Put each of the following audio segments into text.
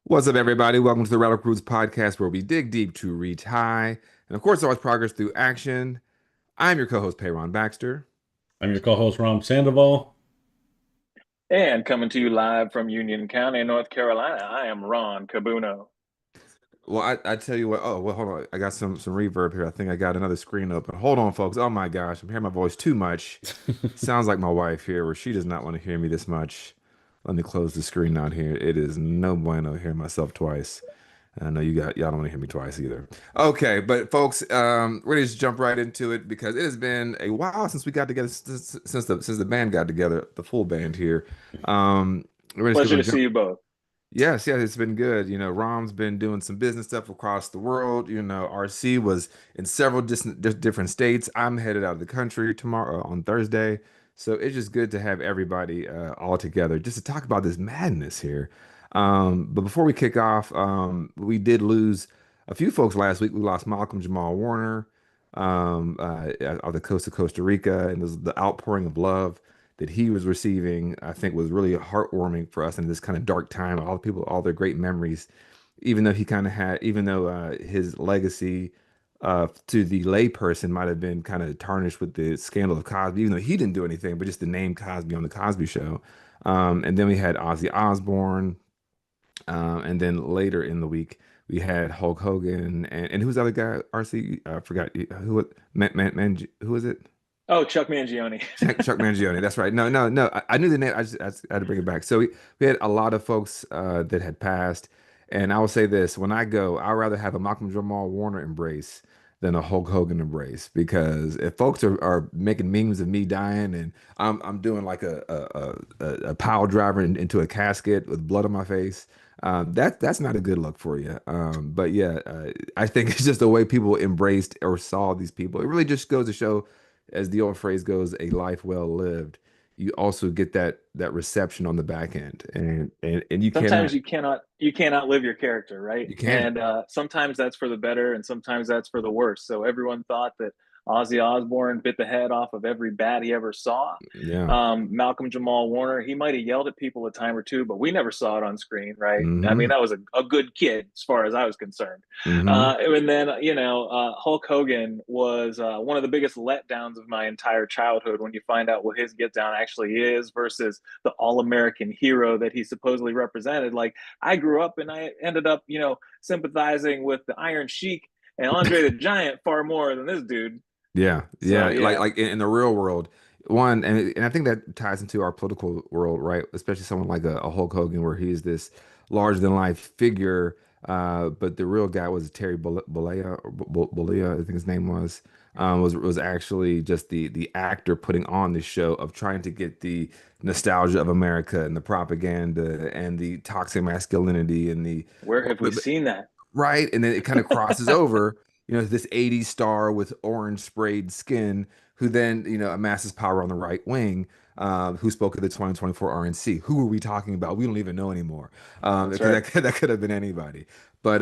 What's up, everybody? Welcome to the Radical Roots podcast, where we dig deep to reach high. And of course, always progress through action. I'm your co host, Payron Baxter. I'm your co-host Ron Sandoval. And coming to you live from Union County, North Carolina, I am Ron Cabuno. Well, I tell you what. Oh, well, hold on. I got some reverb here. I think I got another screen open. Hold on, folks. Oh my gosh, I'm hearing my voice too much. Sounds like my wife here, where she does not want to hear me this much. Let me close the screen out here. It is no bueno hearing myself twice. I know y'all don't want to hear me twice either. Okay, but folks, we're gonna just jump right into it because it has been a while since we got together, since the band got together, the full band here. We're just Pleasure gonna to see jump. you both. Yes, it's been good. Rom's been doing some business stuff across the world. RC was in several different states. I'm headed out of the country tomorrow on Thursday. So it's just good to have everybody all together just to talk about this madness here. But before we kick off, we did lose a few folks last week. We lost Malcolm Jamal Warner on the coast of Costa Rica, and the outpouring of love that he was receiving, I think, was really heartwarming for us in this kind of dark time. All the people, all their great memories, even though his legacy to the layperson might have been kind of tarnished with the scandal of Cosby, even though he didn't do anything, but just the name Cosby on the Cosby Show. And then we had Ozzy Osbourne, and then later in the week we had Hulk Hogan, and who's the other guy? RC, I forgot who. Who was it? Oh, Chuck Mangione. Chuck Mangione. That's right. No. I knew the name. I had to bring it back. So we had a lot of folks that had passed. And I will say this, when I go, I'd rather have a Malcolm Jamal Warner embrace than a Hulk Hogan embrace. Because if folks are making memes of me dying and I'm doing like a pile driver into a casket with blood on my face, that's not a good look for you. But yeah, I think it's just the way people embraced or saw these people. It really just goes to show, as the old phrase goes, a life well lived. You also get that reception on the back end, and you Sometimes cannot, you cannot live your character, right? you can't. And sometimes that's for the better, and sometimes that's for the worse. So everyone thought that Ozzy Osbourne bit the head off of every bat he ever saw. Yeah. Malcolm Jamal Warner, he might have yelled at people a time or two, but we never saw it on screen, right? I Mm-hmm. mean, that was a good kid as far as I was concerned. Mm-hmm. And then, Hulk Hogan was one of the biggest letdowns of my entire childhood when you find out what his get down actually is versus the all American hero that he supposedly represented. Like, I grew up and I ended up, sympathizing with the Iron Sheik and Andre the Giant far more than this dude. Yeah. So, Like yeah. in the real world, one, and I think that ties into our political world, right? Especially someone like a Hulk Hogan, where he is this larger than life figure. But the real guy was Terry Bollea, or Bollea, I think his name was. Was actually just the actor putting on the show of trying to get the nostalgia of America and the propaganda and the toxic masculinity and the Where have we seen that? right? And then it kind of crosses over, this 80s star with orange sprayed skin who then, amasses power on the right wing, who spoke at the 2024 RNC. Who are we talking about? We don't even know anymore. That's Because right. that could have been anybody. But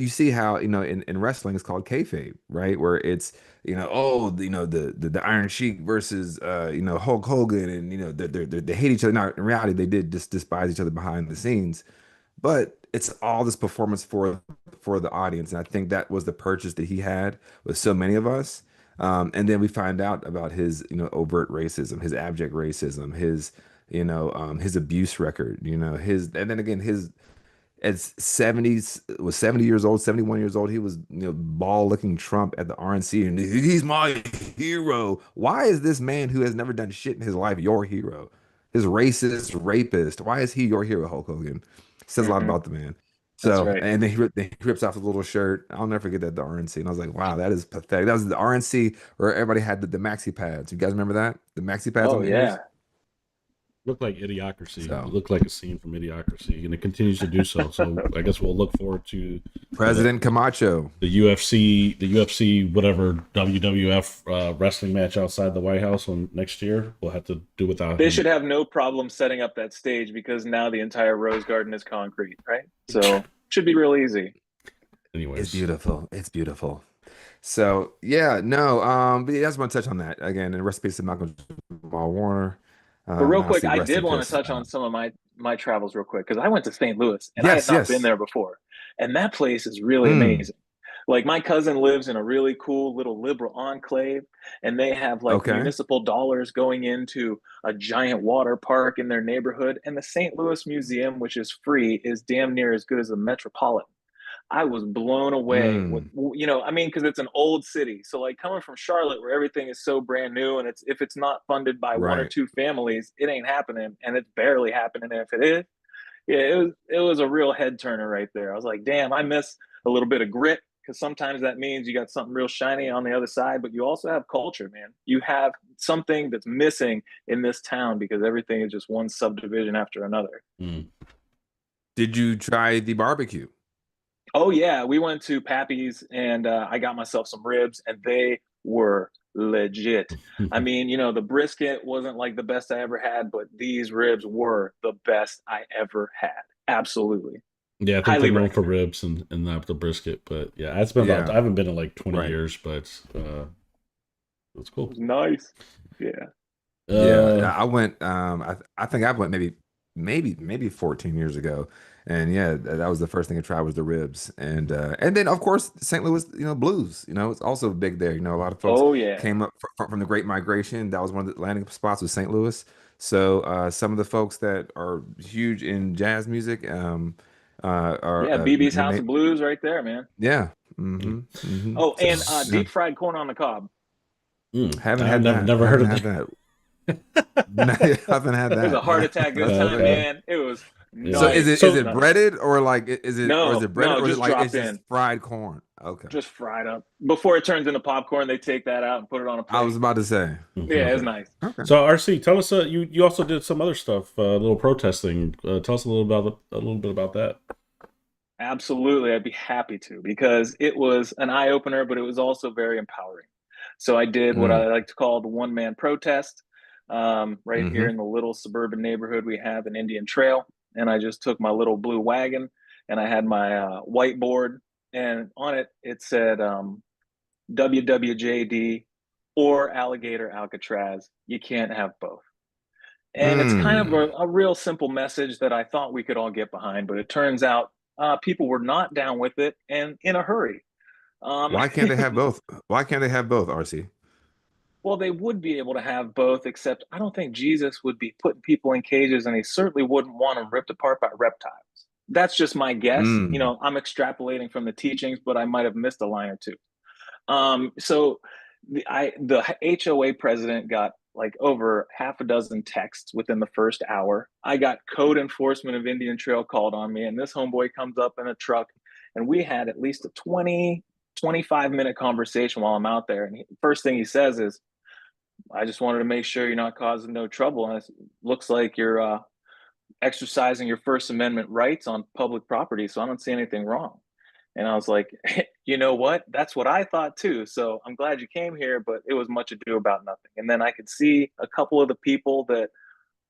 you see how, in wrestling it's called kayfabe, right? Where it's, the Iron Sheik versus, Hulk Hogan, and, they hate each other. Now, in reality, they did just despise each other behind the scenes, but it's all this performance for the audience, and I think that was the purchase that he had with so many of us. And then we find out about his, overt racism, his abject racism, his abuse record, and then again, his at 70s was 70 years old, 71 years old. He was, ball licking Trump at the RNC, and he's my hero. Why is this man who has never done shit in his life your hero? His racist rapist. Why is he your hero, Hulk Hogan? Says a lot Mm-hmm. about the man. That's So, right. and then he rips off his little shirt. I'll never forget that at the RNC. And I was like, wow, that is pathetic. That was the RNC where everybody had the maxi pads. You guys remember that? The maxi pads on Oh, the ears? yeah. Looked like Idiocracy. It So, looked like a scene from Idiocracy, and it continues to do so. So I guess we'll look forward to the President Camacho. the UFC, whatever WWF wrestling match outside the White House on next year. We'll have to do without They him. should have no problem setting up that stage because now the entire Rose Garden is concrete, right? So should be real easy. It's Anyways, beautiful. It's beautiful. So yeah, no, but yeah, I just want to touch on that again. And rest in peace to Malcolm Jamal Warner. But And real quick, obviously I rest did in want to piss. touch on some of my my travels real quick because I went to St. Louis and I had Yes, not been yes. there before, and that place is really Mm, amazing. Like my cousin lives in a really cool little liberal enclave, and they have like okay. municipal dollars going into a giant water park in their neighborhood. And the St. Louis Museum, which is free, is damn near as good as the Metropolitan. I was blown away with, Mm, I mean, because it's an old city. So like coming from Charlotte, where everything is so brand new, and it's if it's not funded by one or right. two families, it ain't happening, and it's barely happening. And if it is, yeah, it was a real head turner right there. I was like, damn, I miss a little bit of grit because sometimes that means you got something real shiny on the other side, but you also have culture, man. You have something that's missing in this town because everything is just one subdivision after another. Mm. Did you try the barbecue? Oh yeah, we went to Pappy's and I got myself some ribs, and they were legit. I mean, the brisket wasn't like the best I ever had, but these ribs were the best I ever had. Absolutely, Yeah, I think they're highly known for recommend. ribs and not the brisket. But yeah, it's been about, Yeah, I haven't been in like 20 right. years, but it's It cool. was nice. Yeah. Yeah, Uh, I went. I think I went maybe 14 years ago, and yeah, that was the first thing I tried was the ribs, and then of course St. Louis, blues. It's also big there. A lot of folks Oh yeah. came up from the Great Migration. That was one of the landing spots was St. Louis. So some of the folks that are huge in jazz music, are Yeah, BB's House may, of Blues right there, man. yeah, Oh, so, and yeah. deep fried corn on the cob. Haven't I've had never that. never heard Haven't of had that. that. No, haven't had It was a that. heart attack good time, Okay. man. It was Yeah. So is nice. it It is was So it nice. breaded or like is No, it breaded no, or is it just like dropped it's just in. fried corn? Okay. Just fried up. Before it turns into popcorn, they take that out and put it on a I was plate. about to say. Yeah, it's Okay. nice. Okay. So RC, tell us. You also did some other stuff, a little protesting. Tell us a little bit about that. Absolutely. I'd be happy to because it was an eye opener, but it was also very empowering. So I did what Mm. I like to call the one man protest right here Mm-hmm. in the little suburban neighborhood we have in Indian Trail. And I just took my little blue wagon and I had my whiteboard, and on it, it said WWJD or Alligator Alcatraz. You can't have both. And it's kind of Mm. a real simple message that I thought we could all get behind, but it turns out people were not down with it and in a hurry. Um, Why can't they have both? Why can't they have both, RC? well, they would be able to have both, except I don't think Jesus would be putting people in cages, and he certainly wouldn't want them ripped apart by reptiles. That's just my guess. Mm. I'm extrapolating from the teachings, but I might have missed a line or two. So the HOA president got like over half a dozen texts within the first hour. I got code enforcement of Indian Trail called on me, and this homeboy comes up in a truck, and we had at least a 25-minute conversation while I'm out there. And first thing he says is, I just wanted to make sure you're not causing no trouble. And it looks like you're exercising your First Amendment rights on public property, so I don't see anything wrong. And I was like, you know what? That's what I thought too. So I'm glad you came here, but it was much ado about nothing. And then I could see a couple of the people that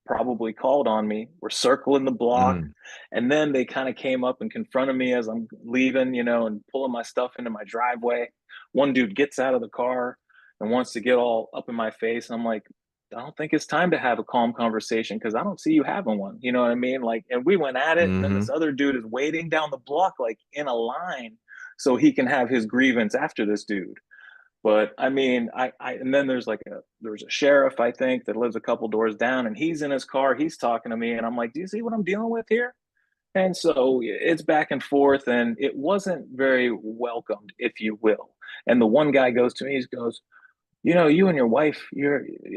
probably called on me were circling the block. Mm. And then they kind of came up and confronted me as I'm leaving, and pulling my stuff into my driveway. One dude gets out of the car and wants to get all up in my face. And I'm like, I don't think it's time to have a calm conversation because I don't see you having one. You know what I mean? Like, and we went at it. And then Mm-hmm. this other dude is waiting down the block, like in a line, so he can have his grievance after this dude. But I mean, and then there's a sheriff, I think, that lives a couple doors down, and he's in his car, he's talking to me, and I'm like, do you see what I'm dealing with here? And so it's back and forth, and it wasn't very welcomed, if you will. And the one guy goes to me, he goes, you and your wife,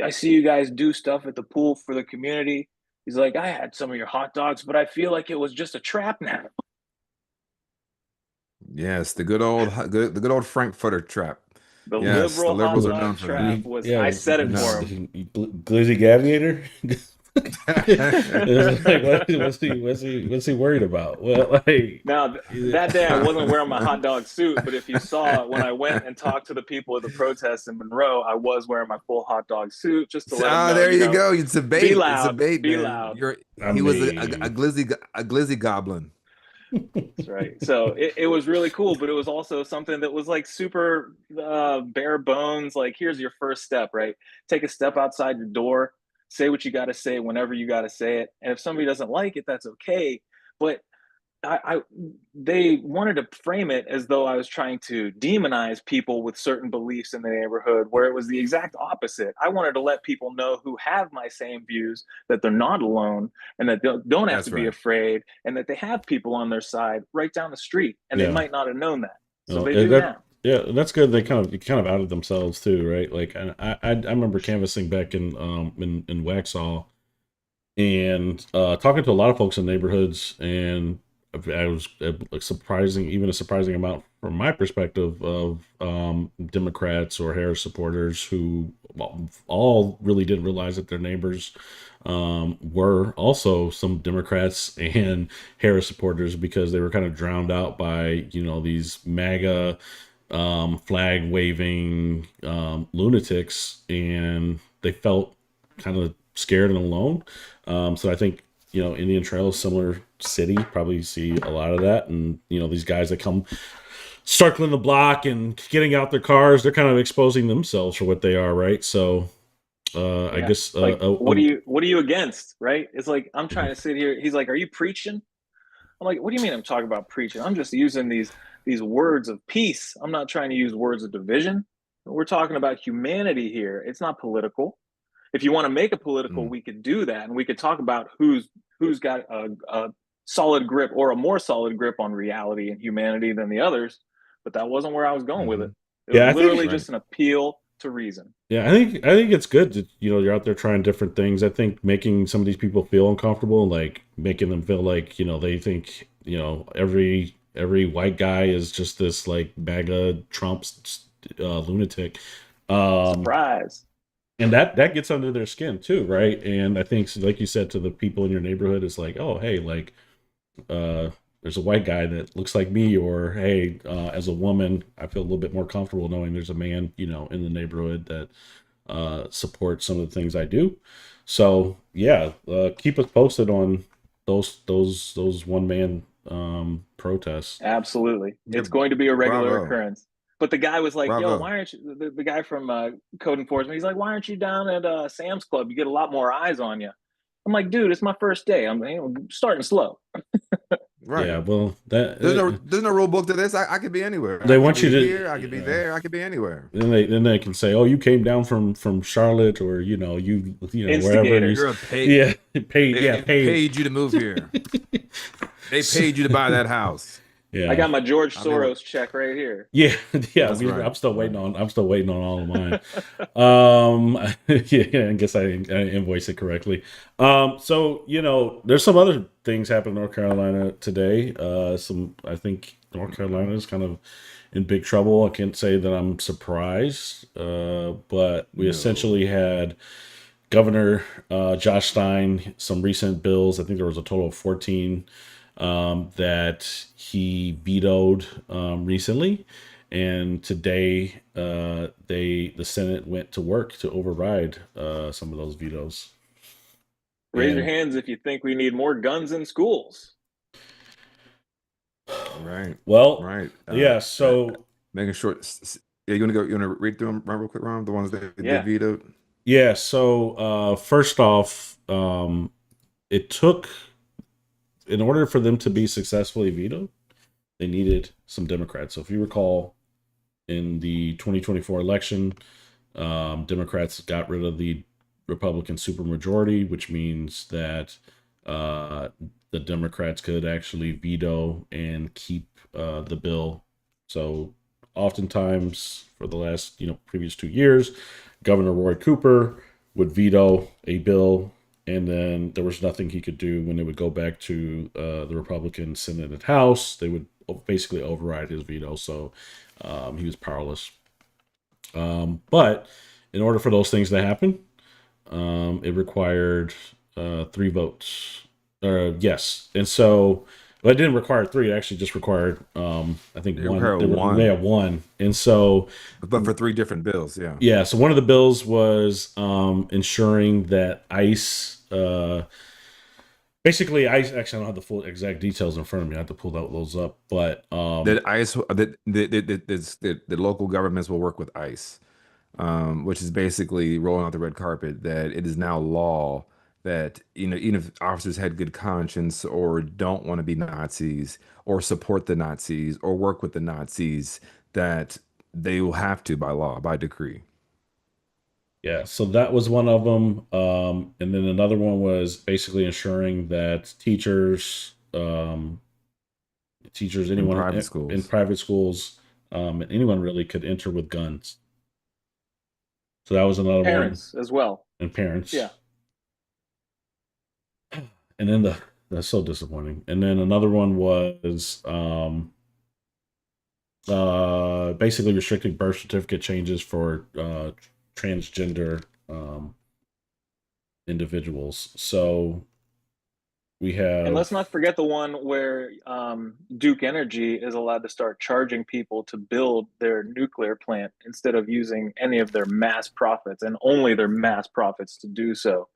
I see you guys do stuff at the pool for the community. He's like, I had some of your hot dogs, but I feel like it was just a trap now. Yes, the good old Frankfurter trap. The Yes, the liberal hot liberals are known dog for that. trap was, Yeah, I said it for him. Glizzy Gladiator. It's like, what's he worried about? Well, like, Now, that day I wasn't wearing my hot dog suit, but if you saw when I went and talked to the people at the protest in Monroe, I was wearing my full hot dog suit just to let them Ah, know, there you go. It's a be bait. It's a loud, bait, be man. loud. I He was a mean, glizzy goblin. That's right. So it was really cool, but it was also something that was like super bare bones. Like, here's your first step, right? Take a step outside your door. say what you got to say whenever you got to say it. And if somebody doesn't like it, that's okay. But I they wanted to frame it as though I was trying to demonize people with certain beliefs in the neighborhood, where it was the exact opposite. I wanted to let people know who have my same views that they're not alone, and that don't have to That's be right. afraid, and that they have people on their side right down the street, and they Yeah. might not have known that. So Well, they do now. yeah, that's good. They kind of outed themselves too, right? Like I remember canvassing back in Waxhaw and talking to a lot of folks in neighborhoods, and I was even a surprising amount from my perspective of Democrats or Harris supporters who all really didn't realize that their neighbors were also some Democrats and Harris supporters, because they were kind of drowned out by these MAGA flag waving lunatics, and they felt kind of scared and alone. So I think Indian Trail is similar city. Probably see a lot of that, and these guys that come circling the block and getting out their cars, they're kind of exposing themselves for what they are, right? So I Yeah. guess Like, what are you against? Right? It's like, I'm trying to sit here. He's like, "Are you preaching?" I'm like, "What do you mean I'm talking about preaching? I'm just using these words of peace. I'm not trying to use words of division. We're talking about humanity here. It's not political. If you want to make it political, Mm. we could do that, and we could talk about who's got a solid grip or a more solid grip on reality and humanity than the others. But that wasn't where I was going with Hmm. it. It was yeah, I think literally Right. just an appeal to reason. Yeah, I think it's good that you're out there trying different things. I think making some of these people feel uncomfortable, and like making them feel like they think every white guy is just this like MAGA Trump lunatic, um, Surprise. and that gets under their skin too, right? And I think, like you said, to the people in your neighborhood, it's like, oh hey, like there's a white guy that looks like me, or hey, as a woman, I feel a little bit more comfortable knowing there's a man, in the neighborhood that support some of the things I do. So yeah, keep us posted on those one man protests. Absolutely. Yeah, It's going to be a regular bravo. occurrence. But the guy was like, "Yo, Bravo. why aren't you?" The guy from code enforcement, he's like, "Why aren't you down at Sam's Club? You get a lot more eyes on you." I'm like, "Dude, it's my first day. I'm starting slow." Yeah, Right. well, that There's no rule book to this. I could be anywhere. I they could want you be to. here. I could be Yeah. there. I could be anywhere. Then they can say, "Oh, you came down from Charlotte, or wherever you." Instigator. You're a pay. Yeah, paid. Yeah, They paid. paid you to move here. They paid you to buy that house. I Yeah, got my George I mean, Soros check right here. yeah, yeah. that's right. I'm still waiting Right. on. I'm still waiting on all of mine. Yeah, I guess I invoiced it correctly. So there's some other things happening in North Carolina today. I think North Carolina is kind of in big trouble. I can't say that I'm surprised, but we No. essentially had Governor Josh Stein some recent bills. I think there was a total of 14 that he vetoed recently, and today the Senate went to work to override some of those vetoes. Raise your And hands if you think we need more guns in schools. Right. well, Right. yeah. So Making sure. Yeah, you want to go? You want to read through them real quick, Ron? The ones that they Yeah. vetoed. yeah. So first off, it took, in order for them to be successfully vetoed, they needed some Democrats. So if you recall, in the 2024 election, Democrats got rid of the Republican supermajority, which means that the Democrats could actually veto and keep the bill. So oftentimes for the last previous 2 years, Governor Roy Cooper would veto a bill, and then there was nothing he could do when it would go back to the Republican Senate and House. They would basically override his veto, so he was powerless. But in order for those things to happen, it required 3 votes. Yes, and so, but it didn't require 3. It actually just required, I think, They one. require They one, had one, and so but for 3 different bills. Yeah. yeah. So one of the bills was ensuring that ICE. Basically, I actually don't have the full exact details in front of me. I have to pull those up. But That ICE, that the local governments will work with ICE. which is basically rolling out the red carpet that it is now law that, even if officers had good conscience or don't want to be Nazis or support the Nazis or work with the Nazis, that they will have to by law, by decree. Yeah, so that was one of them, and then another one was basically ensuring that teachers, In anyone private in schools. private schools, and anyone really could enter with guns. So that was another one, Parents as well. and parents. Yeah. And then that's so disappointing. And then another one was basically restricting birth certificate changes for transgender individuals. So we And have let's not forget the one where Duke Energy is allowed to start charging people to build their nuclear plant instead of using any of their mass profits and only their mass profits to do so.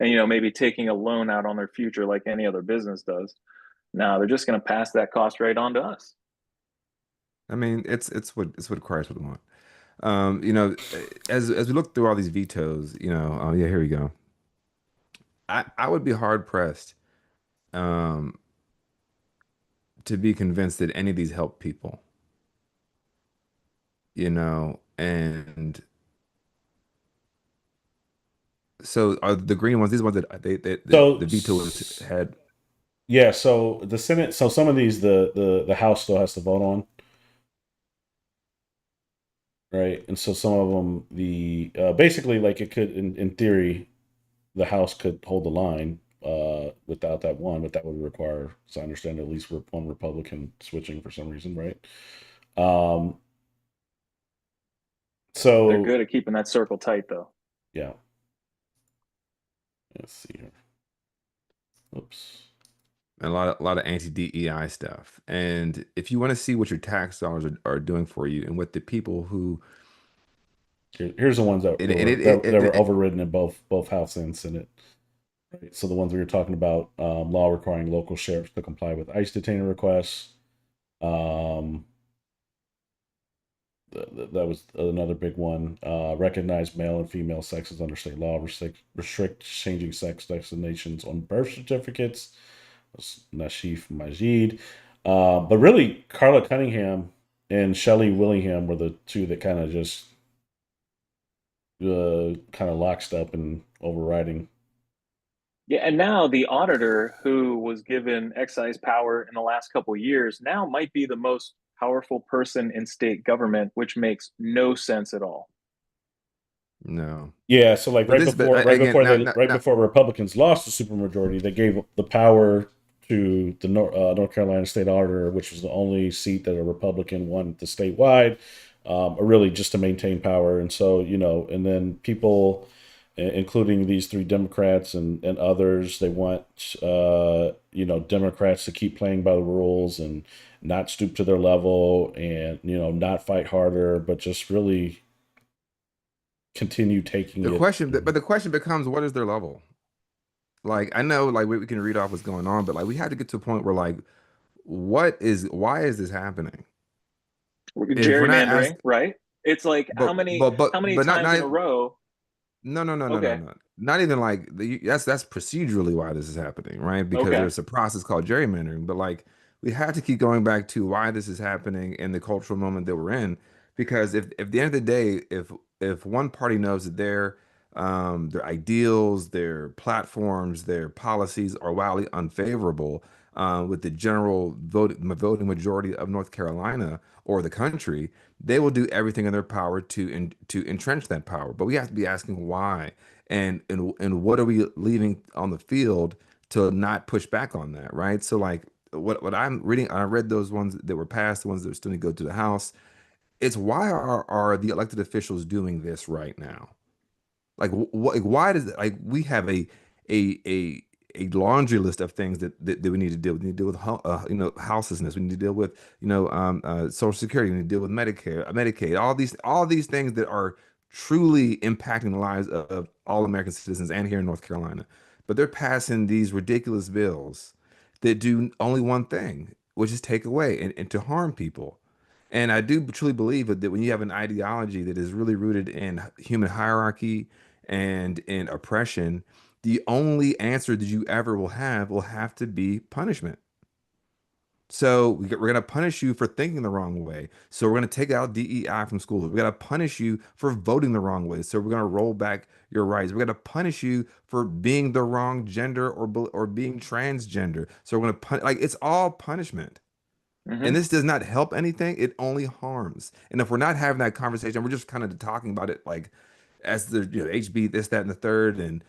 And, maybe taking a loan out on their future like any other business does. Now they're just going to pass that cost right on to us. I mean, it's what Christ would want. As we look through all these vetoes, yeah, here we go. I would be hard pressed um, to be convinced that any of these help people, and so are the green ones, these ones that so the veto was had. yeah. So the Senate. So some of these the House still has to vote on, right? And so some of them the basically like it could in theory the House could hold the line without that one, but that would require, as I understand, at least one Republican switching for some reason, right? Um, They're so good at keeping that circle tight, though. yeah, let's see here. Oops. A lot of anti-DEI stuff. And if you want to see what your tax dollars are doing for you and what the people who Here's the ones that it it, were it, it, that were it, overridden in both House and Senate. Right? So the ones we were talking about, law requiring local sheriffs to comply with ICE detainer requests. Um, that was another big one. Recognize male and female sexes under state law. Restrict changing sex designations on birth certificates. That's Nashif Majid. But really, Carla Cunningham and Shelley Willingham were the two that kind of just kind of locked up and overriding. Yeah, and now the auditor who was given excise power in the last couple of years now might be the most powerful person in state government, which makes no sense at all. no. Yeah, so like But this, but again, right before Republicans lost the supermajority, they gave the power to the North Carolina state auditor, which was the only seat that a Republican won the statewide, really just to maintain power. And so and then people, including these three Democrats and others, they want Democrats to keep playing by the rules and not stoop to their level and not fight harder, but just really continue taking the it. question, but the question becomes, what is their level? Like, I know, like we can read off what's going on, but like we have to get to a point where like, why is this happening? If we're not asked, Gerrymandering, right? It's like but but but how many but not times in not a row? No, no, no, no, no, Okay, no. Not even like that's procedurally why this is happening, right? Because okay. there's a process called gerrymandering. But like we have to keep going back to why this is happening in the cultural moment that we're in. Because if at the end of the day, if one party knows that their ideals, their platforms, their policies are wildly unfavorable with the general voting majority of North Carolina or the country, they will do everything in their power to entrench that power. But we have to be asking why and what are we leaving on the field to not push back on that, right? So like what I'm reading, I read those ones that were passed, the ones that still need to go to the House. It's why are the elected officials doing this right now? Like, why does like we have a a a laundry list of things that we need to deal with. We need to deal with houselessness. We need to deal with Social Security. We need to deal with Medicare, Medicaid. All these things that are truly impacting the lives of all American citizens and here in North Carolina. But they're passing these ridiculous bills that do only one thing, which is take away and to harm people. And I do truly believe that when you have an ideology that is really rooted in human hierarchy and in oppression, the only answer that you ever will have to be punishment. So we're going to punish you for thinking the wrong way. So we're going to take out DEI from schools. We're going to punish you for voting the wrong way. So we're going to roll back your rights. We're going to punish you for being the wrong gender or being transgender. So we're going to like it's all punishment. And Hmm. this does not help anything. It only harms. And if we're not having that conversation, we're just kind of talking about it like as the HB this, that, and the third, and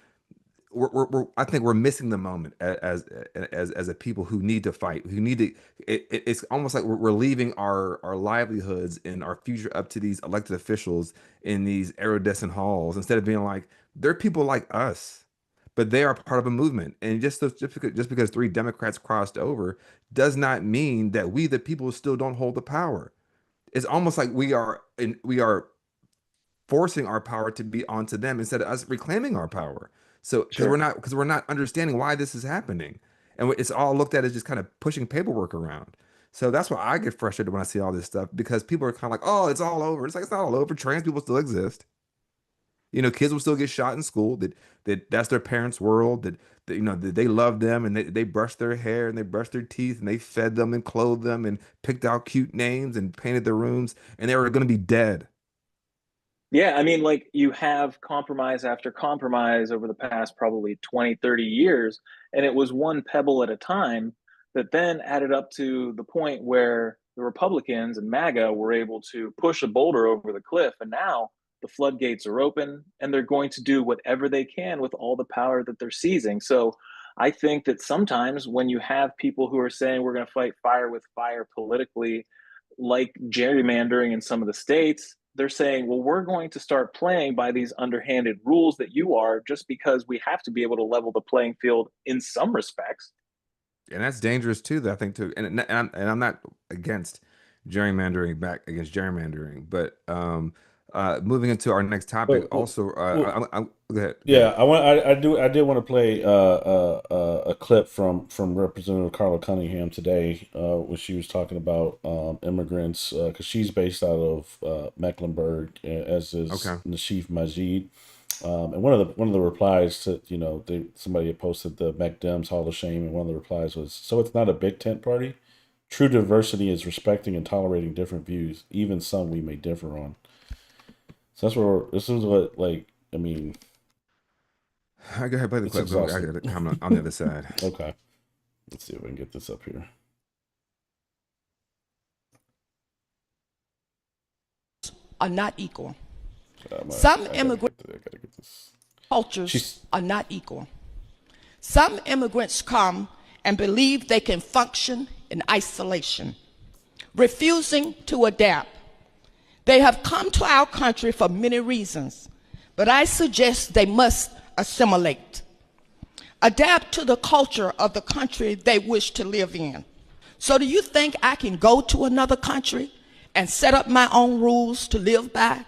I think we're missing the moment as a people who need to fight, who need to. It's almost like we're leaving our livelihoods and our future up to these elected officials in these iridescent halls instead of being like they're people like us, but they are part of a movement. And just because three Democrats crossed over does not mean that we the people still don't hold the power. It's almost like we are forcing our power to be onto them instead of us reclaiming our power. So Sure. because we're not understanding why this is happening, and it's all looked at as just kind of pushing paperwork around. So that's why I get frustrated when I see all this stuff because people are kind of like, oh, it's all over. It's like it's not all over. Trans people still exist. Kids will still get shot in school. That's their parents' world. That that they love them and they brush their hair and they brush their teeth and they fed them and clothed them and picked out cute names and painted their rooms and they were going to be dead. Yeah, I mean, like you have compromise after compromise over the past probably 20, 30 years, and it was one pebble at a time that then added up to the point where the Republicans and MAGA were able to push a boulder over the cliff. And now the floodgates are open and they're going to do whatever they can with all the power that they're seizing. So I think that sometimes when you have people who are saying we're going to fight fire with fire politically, like gerrymandering in some of the states, they're saying, well, we're going to start playing by these underhanded rules that you are just because we have to be able to level the playing field in some respects. And that's dangerous too. That I think too, and I'm not against gerrymandering, back against gerrymandering, but moving into our next topic. But, Also, well, go ahead, go yeah, ahead. I did want to play a clip from Representative Carla Cunningham today, when she was talking about immigrants, because she's based out of Mecklenburg, as is Okay. Nashif Majid. And one of the replies to somebody had posted the Mec Dems Hall of Shame, and one of the replies was, "So it's not a big tent party. True diversity is respecting and tolerating different views, even some we may differ on." So that's where this is what, like, I mean, Go ahead, play the it's clip. I exhausting. got a comment on the other side. Okay, let's see if I can get this up here. Are not equal. Some I immigrant gotta get this. cultures She's are not equal. Some immigrants come and believe they can function in isolation, refusing to adapt. They have come to our country for many reasons, but I suggest they must assimilate, adapt to the culture of the country they wish to live in. So do you think I can go to another country and set up my own rules to live by,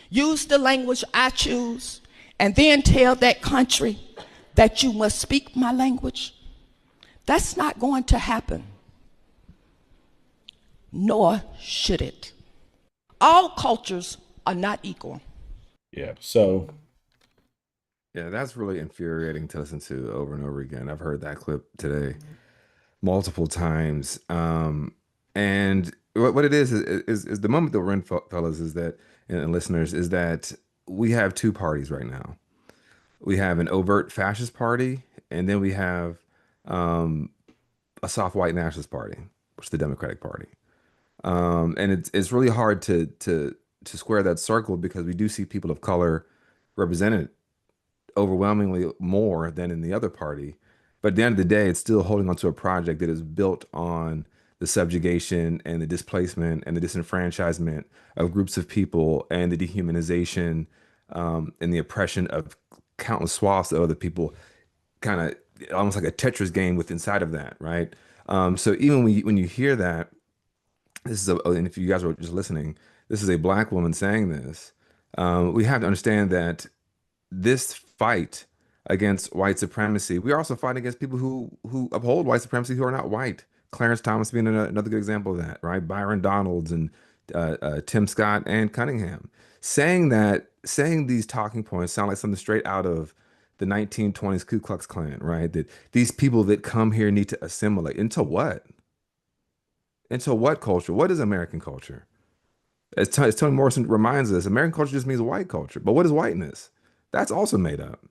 use the language I choose, and then tell that country that you must speak my language? That's not going to happen, nor should it. All cultures are not equal. Yeah. So Yeah, that's really infuriating to listen to over and over again. I've heard that clip today multiple times. And what it is the moment that we're in, fellas, is that and listeners, is that we have two parties right now. We have an overt fascist party, and then we have um, a soft white nationalist party, which is the Democratic Party. And it's really hard to square that circle because we do see people of color represented overwhelmingly more than in the other party. But at the end of the day, it's still holding onto a project that is built on the subjugation and the displacement and the disenfranchisement of groups of people and the dehumanization and the oppression of countless swaths of other people, kind of almost like a Tetris game with inside of that, right? So even when you hear that, this is and if you guys are just listening, this is a black woman saying this. We have to understand that this fight against white supremacy, we are also fighting against people who uphold white supremacy who are not white. Clarence Thomas being another good example of that, right? Byron Donalds and Tim Scott and Cunningham saying these talking points sound like something straight out of the 1920s Ku Klux Klan, right? That these people that come here need to assimilate into what? Into what culture? What is American culture? As Toni Morrison reminds us, American culture just means white culture. But what is whiteness? That's also made up.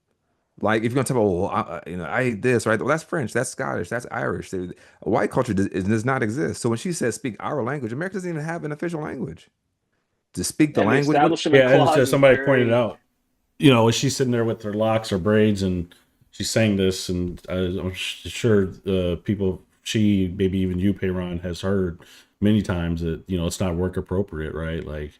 Like if you're gonna talk about, well, I ate this, right? Well, that's French, that's Scottish, that's Irish. White culture does not exist. So when she says speak our language, America doesn't even have an official language. To speak the And the language, establishment Yeah, and so clause is somebody pointed very. out, you know, she's sitting there with her locks or braids, and she's saying this, and I'm sure people, she, maybe even you, Payron, has heard many times that, you know, it's not work appropriate, right? Like,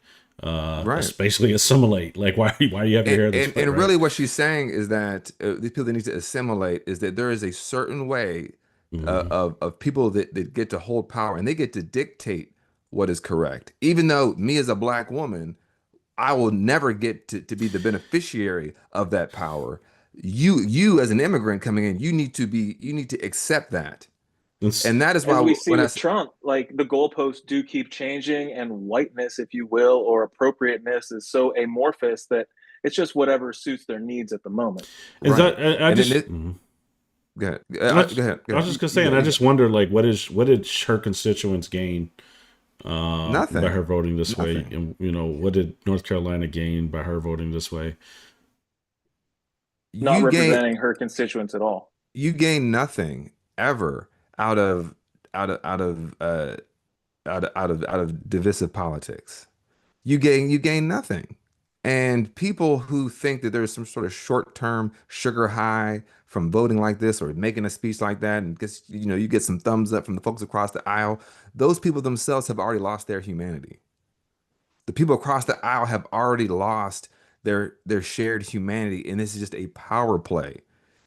it's right? basically assimilate. Like, why do you have your And, hair this and way, and right? really, what she's saying is that these people that need to assimilate is that there is a certain way Hmm. of people that get to hold power and they get to dictate what is correct. Even though me as a black woman, I will never get to be the beneficiary of that power. You as an immigrant coming in, you need to accept that. It's, And that is why As we see when with Trump, like the goalposts do keep changing, and whiteness, if you will, or appropriateness is so amorphous that it's just whatever suits their needs at the moment. is right, that I and then just. it go ahead, I go ahead, go I was ahead. just gonna say, and I You got just wonder, like, what did her constituents gain by her nothing, voting this way, nothing. and you know, what did North Carolina gain by her voting this way? Not You gain representing her constituents at all. you gain nothing ever out of out of out of out of divisive politics. You gain nothing. And people who think that there's some sort of short-term sugar high from voting like this or making a speech like that, and gets, you get some thumbs up from the folks across the aisle, those people themselves have already lost their humanity. The people across the aisle have already lost their shared humanity, and this is just a power play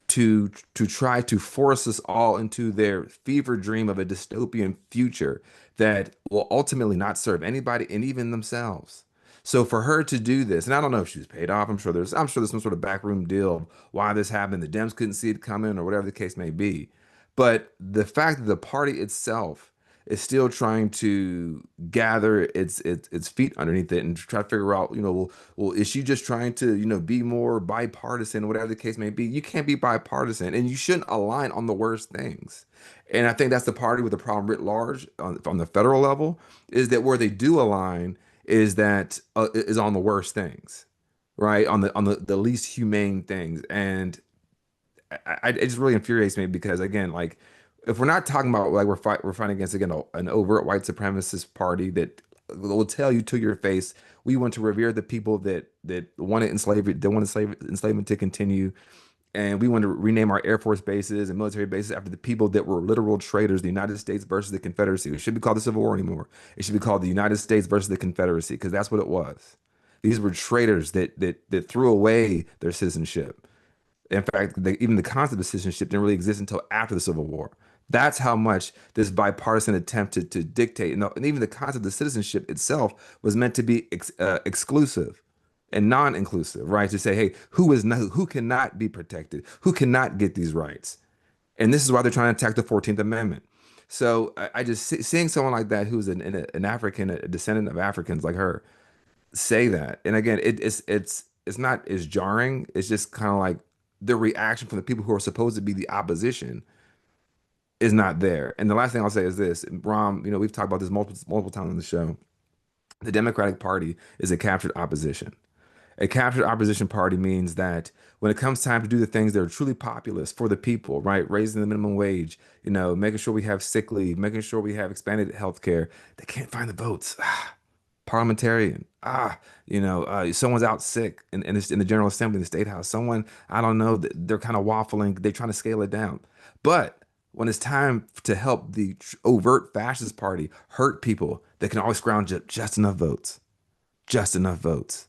to try to force us all into their fever dream of a dystopian future that will ultimately not serve anybody and even themselves. So for her to do this, and I don't know if she was paid off. I'm sure there's some sort of backroom deal of why this happened. The Dems couldn't see it coming or whatever the case may be. But the fact that the party itself is still trying to gather its feet underneath it and try to figure out, well, is she just trying to, be more bipartisan, whatever the case may be? You can't be bipartisan, and you shouldn't align on the worst things. And I think that's the party with the problem writ large on the federal level, is that where they do align is on the worst things, right? On the least humane things. And it just really infuriates me because, again, like, if we're not talking about, like, we're fighting against, again, an overt white supremacist party that will tell you to your face, we want to revere the people that wanted enslavement, that want enslavement to continue, and we want to rename our Air Force bases and military bases after the people that were literal traitors, the United States versus the Confederacy. It shouldn't be called the Civil War anymore. It should be called the United States versus the Confederacy, because that's what it was. These were traitors that threw away their citizenship. In fact, even the concept of citizenship didn't really exist until after the Civil War. That's how much this bipartisan attempt to dictate, and even the concept of citizenship itself was meant to be exclusive and non-inclusive, right? To say, hey, who cannot be protected, who cannot get these rights, and this is why they're trying to attack the 14th Amendment. So I just seeing someone like that who's an African, a descendant of Africans like her, say that. And again, it's not as jarring. It's just kind of like the reaction from the people who are supposed to be the opposition is not there. And the last thing I'll say is this, Rom, we've talked about this multiple times on the show. The Democratic Party is a captured opposition. A captured opposition party means that when it comes time to do the things that are truly populist for the people, right? Raising the minimum wage, making sure we have sick leave, making sure we have expanded health care, they can't find the votes. Parliamentarian. Someone's out sick in the General Assembly, in the State House. Someone, I don't know, they're kind of waffling. They're trying to scale it down. But when it's time to help the overt fascist party hurt people, they can always scrounge up just enough votes. Just enough votes.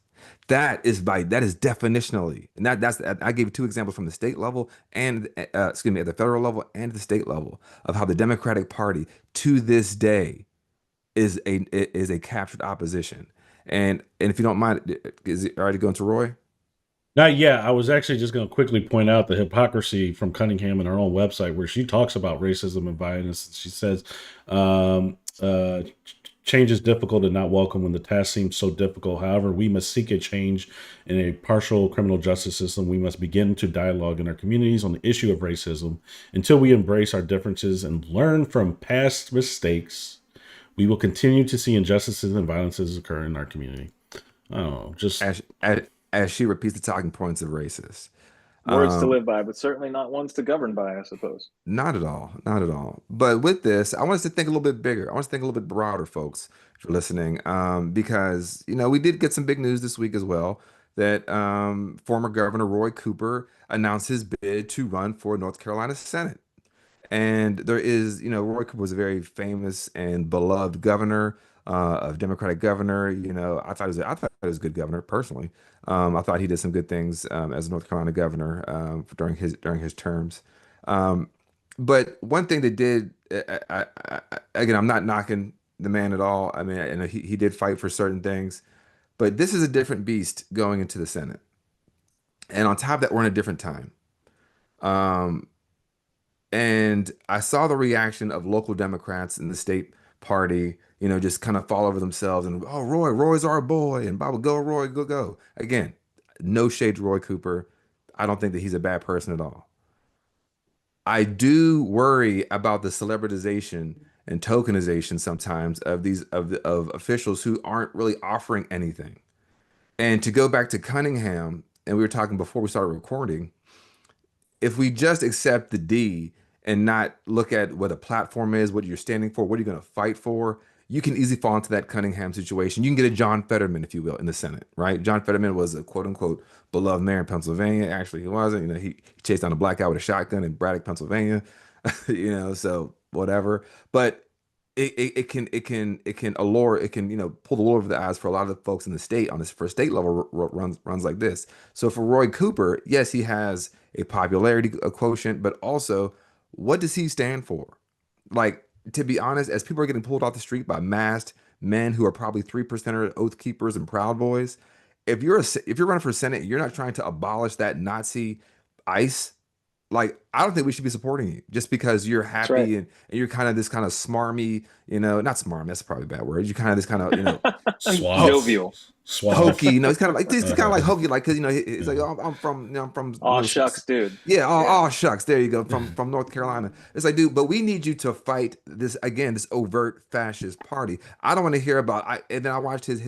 That is definitionally, and that's I gave you two examples from the state level and excuse me, at the federal level and the state level of how the Democratic Party to this day is a captured opposition. And if you don't mind, is it all right to go into Roy? Not yet. I was actually just going to quickly point out the hypocrisy from Cunningham in her own website, where she talks about racism and violence. She says, um, change is difficult and not welcome when the task seems so difficult. However, we must seek a change in a partial criminal justice system. We must begin to dialogue in our communities on the issue of racism. Until we embrace our differences and learn from past mistakes, we will continue to see injustices and violences occur in our community. I don't know, just As she repeats the talking points of racists. Words to Um, live by, but certainly not ones to govern by, I suppose. Not at all. Not at all. But with this, I want us to think a little bit bigger. I want us to think a little bit broader, folks, if you're listening. Because, we did get some big news this week as well that former Governor Roy Cooper announced his bid to run for North Carolina Senate. And there is, Roy Cooper was a very famous and beloved governor, of Democratic governor. I thought he was a good governor personally. I thought he did some good things as a North Carolina governor during his terms. Um, but one thing that did, again, I'm not knocking the man at all. I mean, he did fight for certain things, but this is a different beast going into the Senate. And on top of that, we're in a different time. Um, and I saw the reaction of local Democrats in the state party, just kind of fall over themselves and, oh, Roy's our boy, and Baba, go, Roy, go, go. Again, no shade to Roy Cooper. I don't think that he's a bad person at all. I do worry about the celebritization and tokenization sometimes of these of officials who aren't really offering anything. And to go back to Cunningham, and we were talking before we started recording, if we just accept the D and not look at what a platform is, what you're standing for, what you're going to fight for, you can easily fall into that Cunningham situation. You can get a John Fetterman, if you will, in the Senate, right? John Fetterman was a quote unquote beloved mayor in Pennsylvania. Actually, he wasn't. He chased down a black guy with a shotgun in Braddock, Pennsylvania. So whatever. But it can allure, it can pull the wool over the eyes for a lot of the folks in the state on this for state level runs like this. So for Roy Cooper, yes, he has a popularity quotient, but also, what does he stand for? Like, to be honest, as people are getting pulled off the street by masked men who are probably 3%er oath keepers and proud boys, if you're running for Senate, you're not trying to abolish that Nazi ICE. Like, I don't think we should be supporting you just because you're That's right. happy, and you're kind of this kind of smarmy, not smarmy, that's probably a bad word. You're kind of this kind of, suave, Jovial. suave. hokey. It's kind of like this, kind of like hokey, like because it's like, Yeah. oh, I'm from, I'm from, Aw, shucks, dude. yeah, Yeah. oh shucks, there you go, from North Carolina. It's like, dude, but we need you to fight this again, this overt fascist party. I don't want to hear about. And then I watched his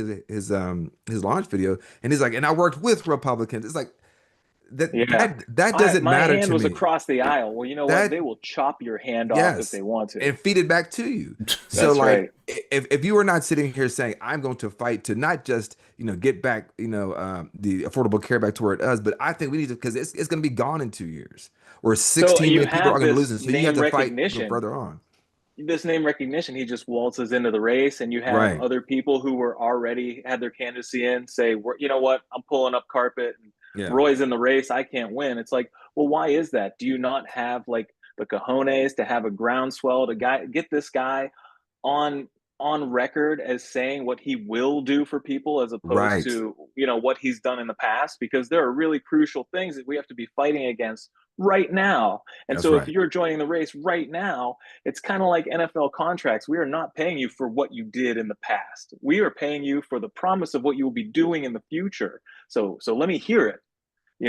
launch video, and he's like, and I worked with Republicans. It's like that Yeah. that doesn't My matter hand to was me. across the aisle. Well, you know what? That They will chop your hand off if Yes, they want to. and feed it back to you. So That's like, right. if you are not sitting here saying I'm going to fight to not just get back the Affordable Care Back to where it is, but I think we need to, because it's going to be gone in 2 years, or So 16 you million people are have going to lose this it. So you have name to fight to go recognition. further on. This name recognition, he just waltzes into the race, and you have Right. other people who were already had their candidacy in say, you know what, I'm pulling up carpet, and Yeah. Roy's in the race, I can't win. It's like, well, why is that? Do you not have like the cojones to have a groundswell to get this guy on record as saying what he will do for people as opposed Right. to what he's done in the past, because there are really crucial things that we have to be fighting against right now. And That's so if right. you're joining the race right now, it's kind of like NFL contracts. We are not paying you for what you did in the past. We are paying you for the promise of what you will be doing in the future. So let me hear it.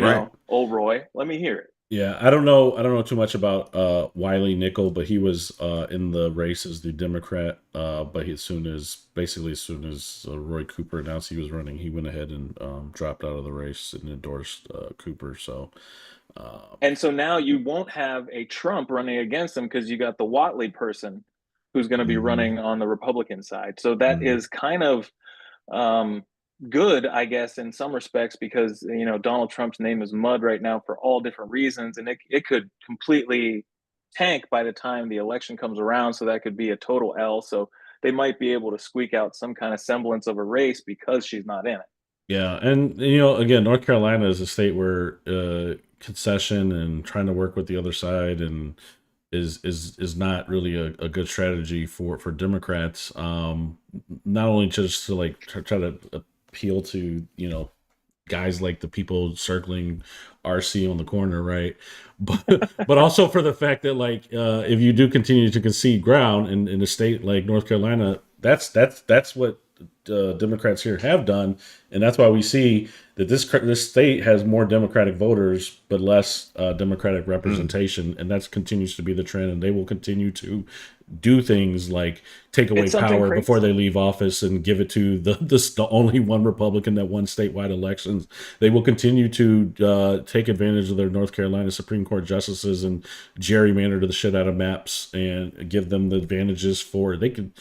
Right. Old Roy, let me hear it. Yeah, I don't know too much about Wiley Nickel, but he was in the race as the Democrat. But as soon as Roy Cooper announced he was running, he went ahead and dropped out of the race and endorsed Cooper. So uh, And so now you won't have a Trump running against him because you got the Watley person who's going to be Hmm. running on the Republican side. So that Hmm. is kind of um, good, I guess, in some respects, because Donald Trump's name is mud right now for all different reasons, and it could completely tank by the time the election comes around. So that could be a total L. So they might be able to squeak out some kind of semblance of a race because she's not in it. yeah, and again, North Carolina is a state where concession and trying to work with the other side and is not really a good strategy for Democrats. Not only just to like try to appeal to guys like the people circling RC on the corner, right? But also for the fact that like if you do continue to concede ground in a state like North Carolina, that's what Democrats here have done, and that's why we see that this state has more Democratic voters but less Democratic representation, and that continues to be the trend, and they will continue to do things like take away power before they leave office and give it to the only one Republican that won statewide elections. They will continue to take advantage of their North Carolina Supreme Court justices and gerrymander to the shit out of maps and give them the advantages for they can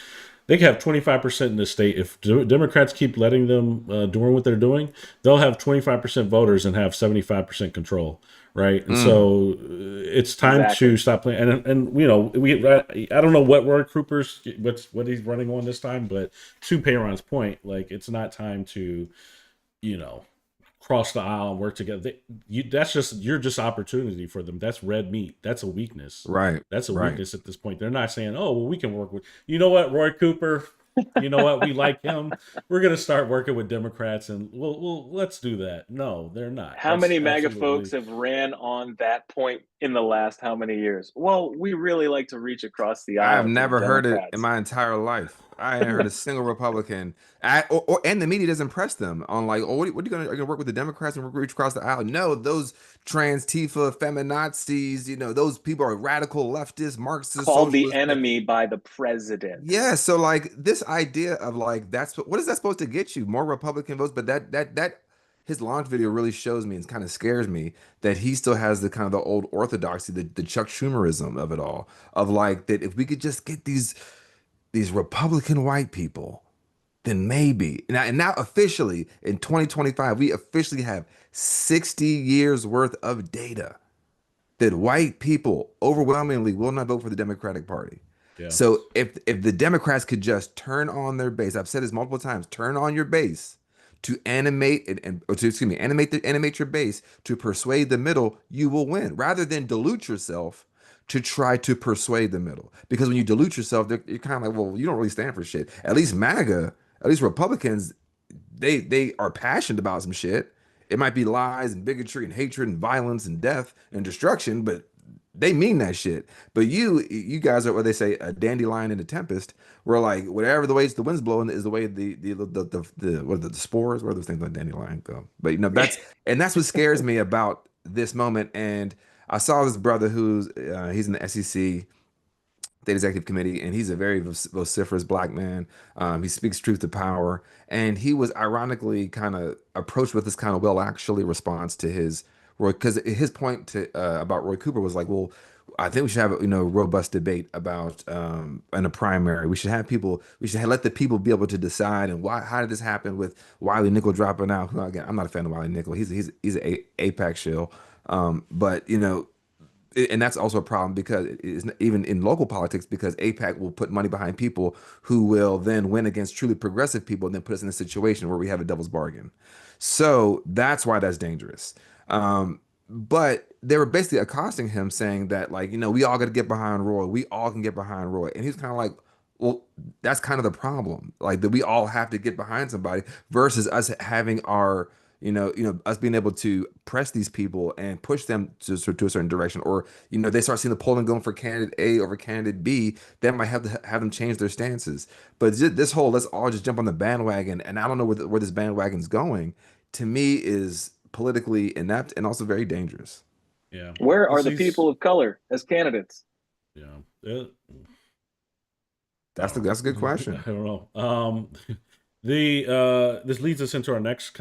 have 25% in the state. If Democrats keep letting them doing what they're doing, they'll have 25% voters and have 75% control, right? And so it's time to stop playing. And you know, I don't know what Roy Cooper's what he's running on this time, but to Peyron's point, like it's not time to, you know, cross the aisle and work together. You're just opportunity for them. That's red meat. That's a weakness. Right. That's a weakness at this point. They're not saying, oh, well, we can work with, you know what, Roy Cooper, you know what, we like him. We're going to start working with Democrats and let's do that. No, they're not. How many MAGA folks have ran on that point in the last how many years? Well, we really like to reach across the aisle. I've never heard it in my entire life. I ain't heard a single Republican, and the media doesn't press them on like, oh, what are you gonna work with the Democrats and reach across the aisle? No, those trans Tifa feminazis, you know, those people are radical leftists, Marxists, called the enemy by the president. Yeah, so like this idea of like what is that supposed to get you? More Republican votes, but that his launch video really shows me and kind of scares me that he still has the kind of the old orthodoxy, the Chuck Schumerism of it all, of like that if we could just get these Republican white people, then maybe. And now officially in 2025, we officially have 60 years worth of data that white people overwhelmingly will not vote for the Democratic Party. Yeah. So if the Democrats could just turn on their base, I've said this multiple times, turn on your base to animate animate your base to persuade the middle, you will win, rather than dilute yourself to try to persuade the middle. Because when you dilute yourself, you're kind of like, well, you don't really stand for shit. At least MAGA, at least Republicans, they are passionate about some shit. It might be lies and bigotry and hatred and violence and death and destruction, but they mean that shit. But you guys are what they say, a dandelion in a tempest. Where like whatever the ways the wind's blowing is the way the what are the spores, where those things like dandelion go. But you know that's what scares me about this moment. And I saw this brother who's he's in the SEC State Executive Committee, and he's a very vociferous black man. He speaks truth to power, and he was ironically kind of approached with this kind of well actually response to his Roy, because his point to about Roy Cooper was like, well, I think we should have a robust debate about in a primary. We should let the people be able to decide. And how did this happen with Wiley Nickel dropping out? Well, again, I'm not a fan of Wiley Nickel. He's an APAC shill, but you know. And that's also a problem because it's even in local politics, because AIPAC will put money behind people who will then win against truly progressive people and then put us in a situation where we have a devil's bargain. So that's why that's dangerous. But they were basically accosting him saying that, like, we all got to get behind Roy. We all can get behind Roy. And he's kind of like, well, that's kind of the problem. Like that we all have to get behind somebody versus us having our us being able to press these people and push them to a certain direction, or they start seeing the polling going for candidate A over candidate B, that might have them change their stances. But this whole let's all just jump on the bandwagon, and I don't know where this bandwagon's going, to me is politically inept and also very dangerous. Yeah. Where are the people of color as candidates? Yeah. That's a good question. I don't know. This leads us into our next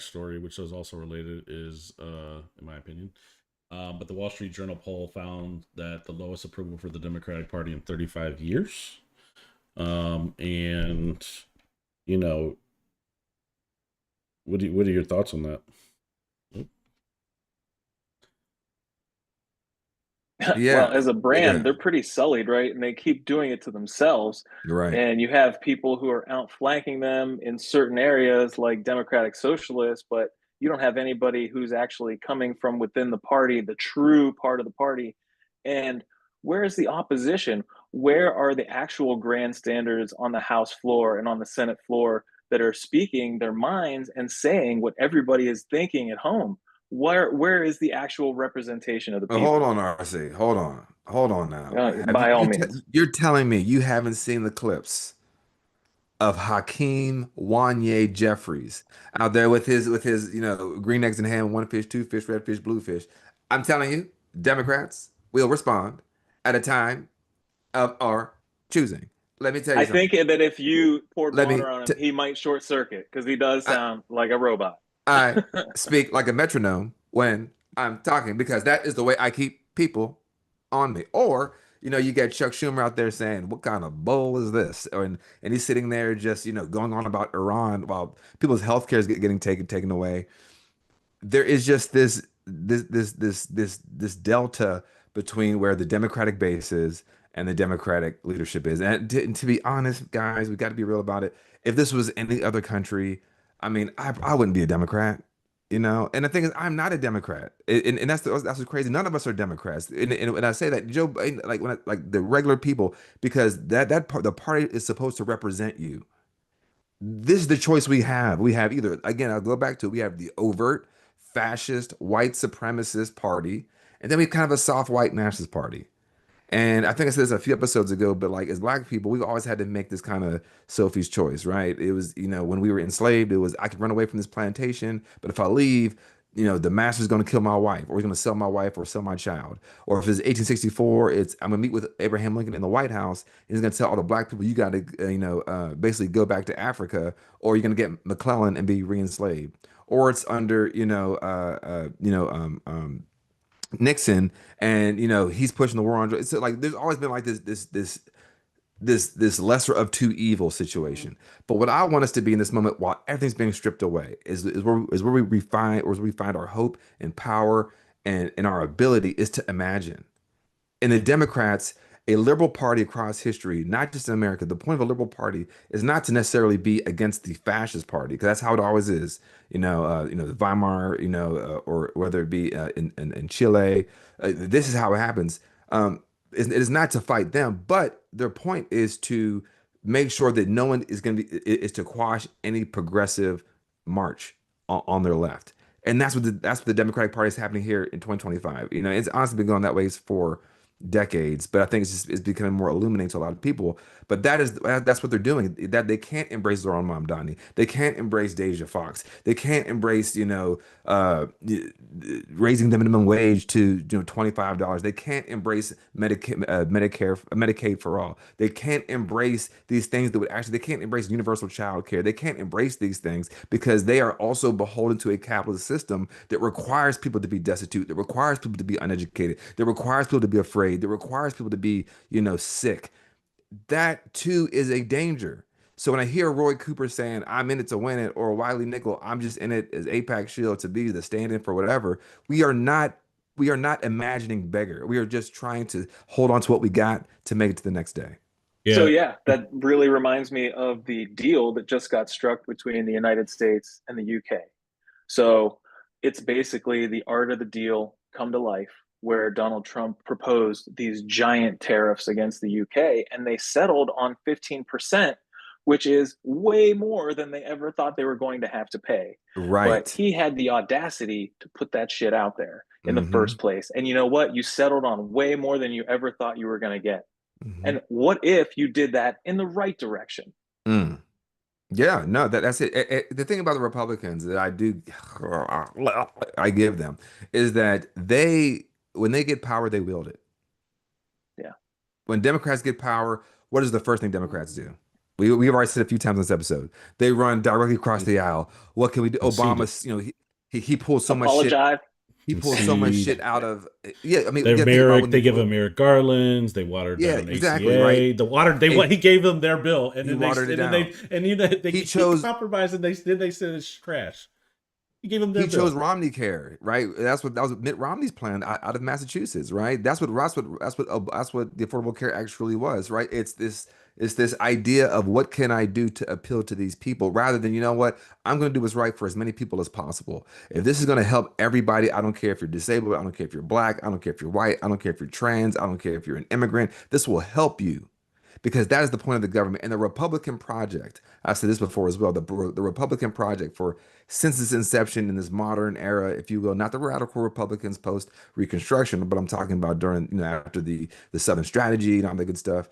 story, which is also related, is in my opinion, but the Wall Street Journal poll found that the lowest approval for the Democratic Party in 35 years. And what are your thoughts on that? Yeah. Well, as a brand, they're pretty sullied, right? And they keep doing it to themselves. Right. And you have people who are outflanking them in certain areas like Democratic Socialists, but you don't have anybody who's actually coming from within the party, the true part of the party. And where is the opposition? Where are the actual grandstanders on the House floor and on the Senate floor that are speaking their minds and saying what everybody is thinking at home. Where is the actual representation of the Hold people? on, RC. Hold on now. Have By all means. you're telling me you haven't seen the clips of Hakeem Wanye Jeffries out there with his green eggs and ham, one fish, two fish, red fish, blue fish. I'm telling you, Democrats will respond at a time of our choosing. Let me tell you I think something. that if you poured Let me water on t him, he might short circuit because he does I, sound like a robot. I speak like a metronome when I'm talking because that is the way I keep people on me. Or, you get Chuck Schumer out there saying, "What kind of bull is this?" And he's sitting there just, going on about Iran while people's health care is getting taken away. There is just this delta between where the Democratic base is and the Democratic leadership is. And to be honest, guys, we got to be real about it. If this was any other country, I mean, I wouldn't be a Democrat, And the thing is, I'm not a Democrat, and that's what's crazy. None of us are Democrats, and when I say that, Joe, like like the regular people, because the party is supposed to represent you. This is the choice we have. We have either, again, I'll go back to it, we have the overt fascist white supremacist party, and then we kind of a soft white nationalist party. And I think I said this a few episodes ago, but like as black people, we've always had to make this kind of Sophie's choice, right? It was, when we were enslaved, it was I could run away from this plantation, but if I leave, the master's going to kill my wife, or he's going to sell my wife or sell my child. Or if it's 1864, it's I'm going to meet with Abraham Lincoln in the White House. And he's going to tell all the black people, you got to, basically go back to Africa, or you're going to get McClellan and be re-enslaved. Or it's under, Nixon, and he's pushing the war on drugs. So like, there's always been like this lesser of two evil situation. But what I want us to be in this moment, while everything's being stripped away, is where we find our hope and power and our ability is to imagine. And the Democrats, a liberal party across history, not just in America, the point of a liberal party is not to necessarily be against the fascist party, because that's how it always is. The Weimar, or whether it be in Chile, this is how it happens. It is not to fight them, but their point is to make sure that no one is going to is to quash any progressive march on their left. And that's what the Democratic Party is happening here in 2025. It's honestly been going that way for decades, but I think it's becoming more illuminating to a lot of people. But that's what they're doing. That they can't embrace Zoran Mamdani, they can't embrace Deja Fox, they can't embrace raising the minimum wage to $25. They can't embrace Medicaid for all. They can't embrace these things that would actually. They can't embrace universal child care. They can't embrace these things because they are also beholden to a capitalist system that requires people to be destitute, that requires people to be uneducated, that requires people to be afraid, that requires people to be, sick. That too is a danger. So when I hear Roy Cooper saying, "I'm in it to win it," or Wiley Nickel, "I'm just in it as APAC Shield to be the stand-in for whatever," we are not imagining beggar. We are just trying to hold on to what we got to make it to the next day. So Yeah. yeah, that really reminds me of the deal that just got struck between the United States and the UK. So it's basically the art of the deal come to life, where Donald Trump proposed these giant tariffs against the UK, and they settled on 15%, which is way more than they ever thought they were going to have to pay. But Right. he had the audacity to put that shit out there in the Mm-hmm. first place. And you know what? You settled on way more than you ever thought you were going to get. Mm-hmm. And what if you did that in the right direction? Mm. Yeah, no, that's it. The thing about the Republicans that I give them is that when they get power, they wield it. Yeah. When Democrats get power, what is the first thing Democrats do? We've already said a few times in this episode. They run directly across the aisle. What can we do? Conceded. Obama, he pulls so much shit. Apologize. He pulls so much Concede. shit out of. Yeah, I mean, you They're gotta think about Merrick. when They you give vote. them Merrick Garlands. They watered Yeah, down exactly, right. ACA. The water. They Hey, he gave them their bill, and he then they watered it and then down. they and they He he chose compromised, and they said it's trash. He gave them their he chose bill. Romney Care, right? That was Mitt Romney's plan out of Massachusetts, right? That's what the Affordable Care Act truly was, right? It's this idea of what can I do to appeal to these people, rather than what I'm going to do what's right for as many people as possible. If this is going to help everybody, I don't care if you're disabled, I don't care if you're black, I don't care if you're white, I don't care if you're trans, I don't care if you're an immigrant. This will help you. because that is the point of the government. And the Republican project, I've said this before as well, the Republican project for since its inception in this modern era, if you will, not the radical Republicans post Reconstruction, but I'm talking about during, after the Southern strategy and all that good stuff,